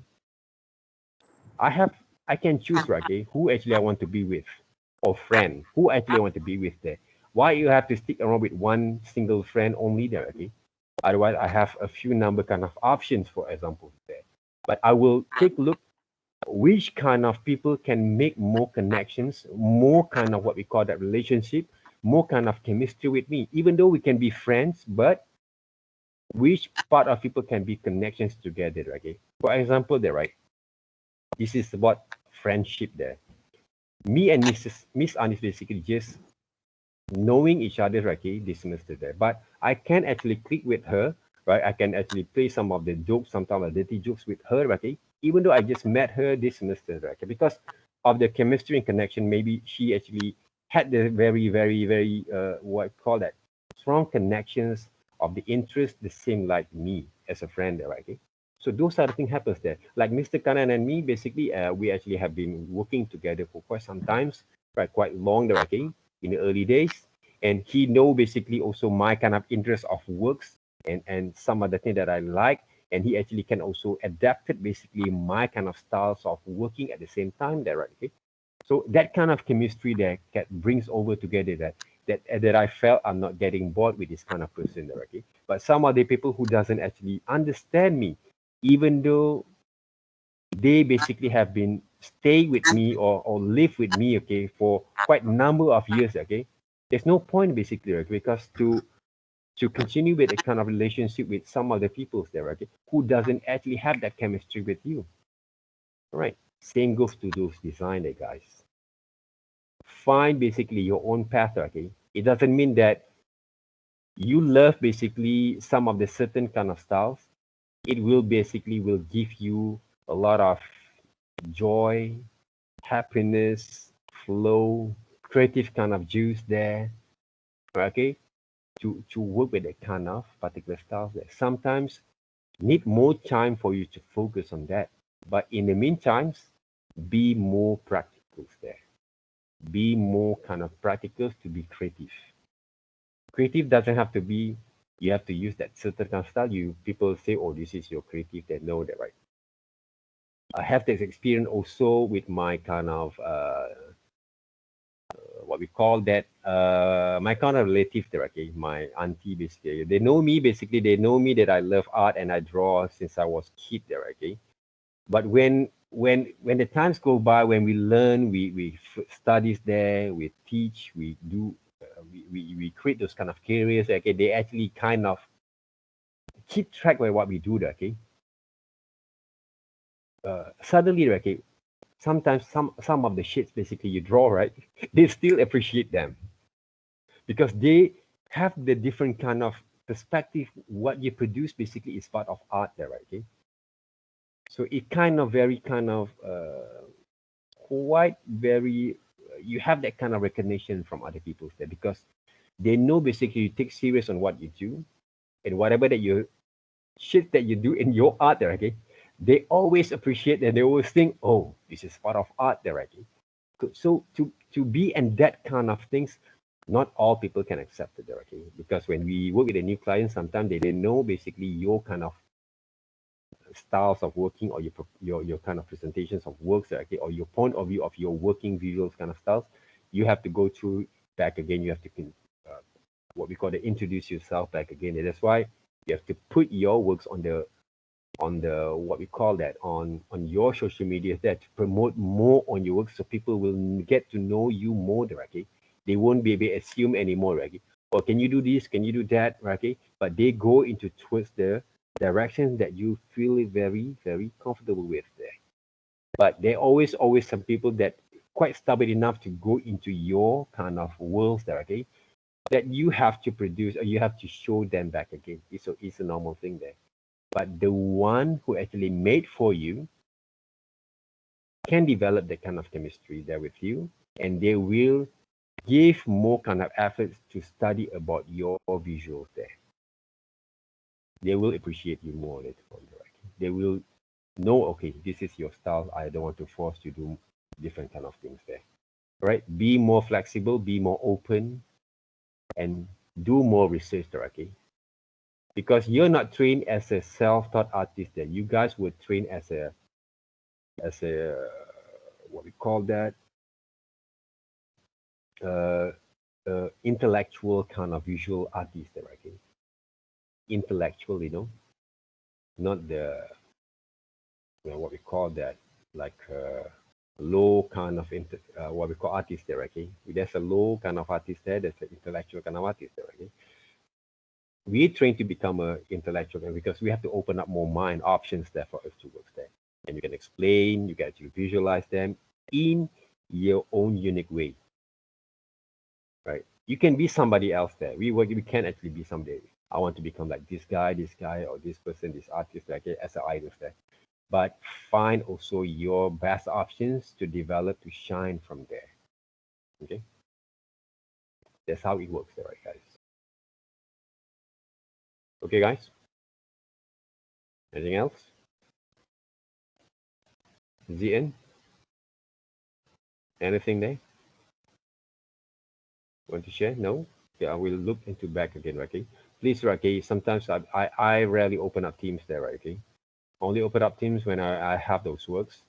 I have I can choose, right, okay, who actually I want to be with, or friend, who actually I want to be with there. Why you have to stick around with one single friend only there, okay? Otherwise, I have a few number kind of options, for example, there. But I will take a look which kind of people can make more connections, more kind of what we call that relationship, more kind of chemistry with me. Even though we can be friends, but which part of people can be connections together, okay? For example, there, right? This is what friendship there. Me and Miss Anne is basically just knowing each other, right, okay, this semester there. But I can actually click with her, right? I can actually play some of the jokes, sometimes dirty jokes with her, right, okay? Even though I just met her this semester, right? Okay? Because of the chemistry and connection, maybe she actually had the very, very, very what I call that strong connections of the interest, the same like me as a friend there, right? Okay? So those are the things happens there. Like Mr. Kanan and me, basically, we actually have been working together for quite some times, right? Quite long there, okay? In the early days, and he know basically also my kind of interest of works and some other thing that I like, and he actually can also adapt it basically my kind of styles of working at the same time there, right? Okay, so that kind of chemistry that brings over together that I felt I'm not getting bored with this kind of person there, okay? But some other people who doesn't actually understand me, even though they basically have been stay with me or live with me, okay, for quite a number of years, okay. There's no point basically, right? Because to continue with a kind of relationship with some other peoples there, okay, who doesn't actually have that chemistry with you. All right. Same goes to those designer guys. Find basically your own path, okay. It doesn't mean that you love basically some of the certain kind of styles. It will basically will give you a lot of joy, happiness, flow, creative kind of juice there, okay, to work with that kind of particular styles there. Sometimes need more time for you to focus on that. But in the meantime, be more practical there. Be more kind of practical to be creative. Creative doesn't have to be, you have to use that certain kind of style. People say, oh, this is your creative, they know that, right? I have this experience also with my kind of what we call that my kind of relative there, okay, my auntie basically. They know me basically. They know me that I love art and I draw since I was kid there, okay. But when the times go by, when we learn, we studies there, we teach, we do, we create those kind of careers. Okay, they actually kind of keep track of what we do there, okay. Suddenly, okay, sometimes some of the shits basically you draw, right, they still appreciate them because they have the different kind of perspective. What you produce basically is part of art there, right? Okay, so it kind of very kind of quite very you have that kind of recognition from other people there because they know basically you take serious on what you do, and whatever that you shit that you do in your art there, okay, they always appreciate and they always think, oh, this is part of art there, okay. So to be in that kind of things, not all people can accept it there, okay, because when we work with a new client, sometimes they know basically your kind of styles of working or your kind of presentations of works, okay, or your point of view of your working visuals kind of styles. You have to go through back again. You have to what we call the introduce yourself back again, and that's why you have to put your works on the what we call that on your social media there to promote more on your work so people will get to know you more directly. They won't be able to assume anymore, right? Or can you do this, can you do that, right? But they go into towards the direction that you feel very very comfortable with there. But there always some people that quite stubborn enough to go into your kind of worlds there, okay, that you have to produce or you have to show them back again. It's a normal thing there. But the one who actually made for you can develop that kind of chemistry there with you, and they will give more kind of efforts to study about your visuals there. They will appreciate you more later on, right? They will know, okay, this is your style. I don't want to force you to do different kind of things there. Right? Be more flexible, be more open, and do more research there, okay? Because you're not trained as a self-taught artist there. You guys were trained as a what we call that uh, intellectual kind of visual artist there, okay? Intellectual, not the what we call that like low kind of what we call artist there, okay? There's a low kind of artist there. There's an intellectual kind of artist there, okay? We train to become a intellectual because we have to open up more mind options there for us to work there, and you can explain, you can actually visualize them in your own unique way, right? You can be somebody else there. We can actually be somebody. I want to become like this guy, or this person, this artist, like as an idol there. But find also your best options to develop to shine from there. Okay, that's how it works there, right, guys? Okay, guys. Anything else? ZN? Anything there? Want to share? No? Okay, I will look into back again, right? Okay. Please, right, okay. Sometimes I rarely open up Teams there, right? Okay. Only open up Teams when I have those works.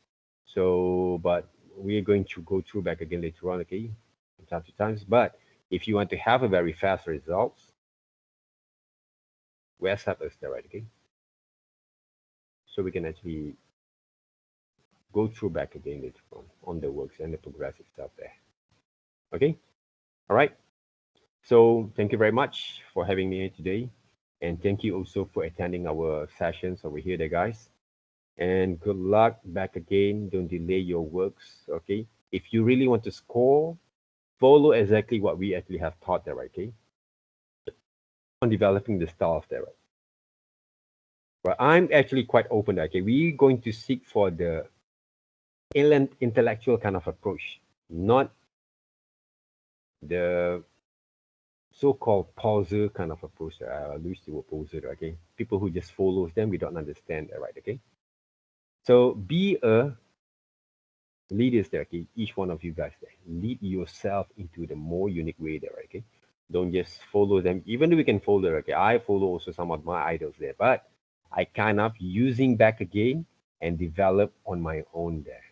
So, but we're going to go through back again later on, okay? From time to times. But if you want to have a very fast results, WhatsApp us there, right? Okay. So we can actually go through back again later on the works and the progressive stuff there. Okay. All right. So thank you very much for having me here today. And thank you also for attending our sessions over here there, guys. And good luck back again. Don't delay your works, okay? If you really want to score, follow exactly what we actually have taught there, okay? On developing the styles there, right? But I'm actually quite open, okay? We're going to seek for the intellectual kind of approach, not the so-called poser kind of approach. I use the word poser, okay? People who just follows them, we don't understand that, right? Okay. So be a leaders there, okay? Each one of you guys there, lead yourself into the more unique way there, okay? Don't just follow them. Even though we can follow, okay, I follow also some of my idols there, but I kind of using back again and develop on my own there.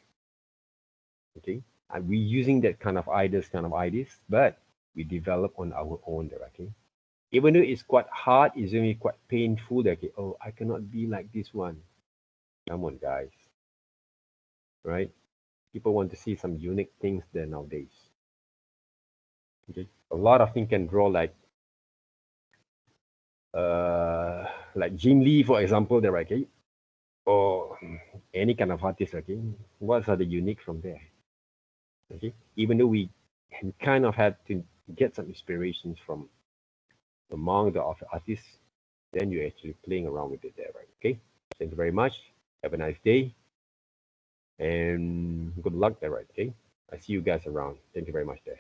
Okay, and we using that kind of ideas, but we develop on our own there. Okay, even though it's quite hard, it's really quite painful. Okay, oh, I cannot be like this one. Come on, guys, right? People want to see some unique things there nowadays. Okay, a lot of things can draw like Jim Lee, for example, there, okay, or any kind of artist. Okay, what are the unique from there? Okay, even though we can kind of have to get some inspirations from among the artists, then you're actually playing around with it there, right? Okay, thank you very much. Have a nice day and good luck there, right? Okay, I see you guys around. Thank you very much there.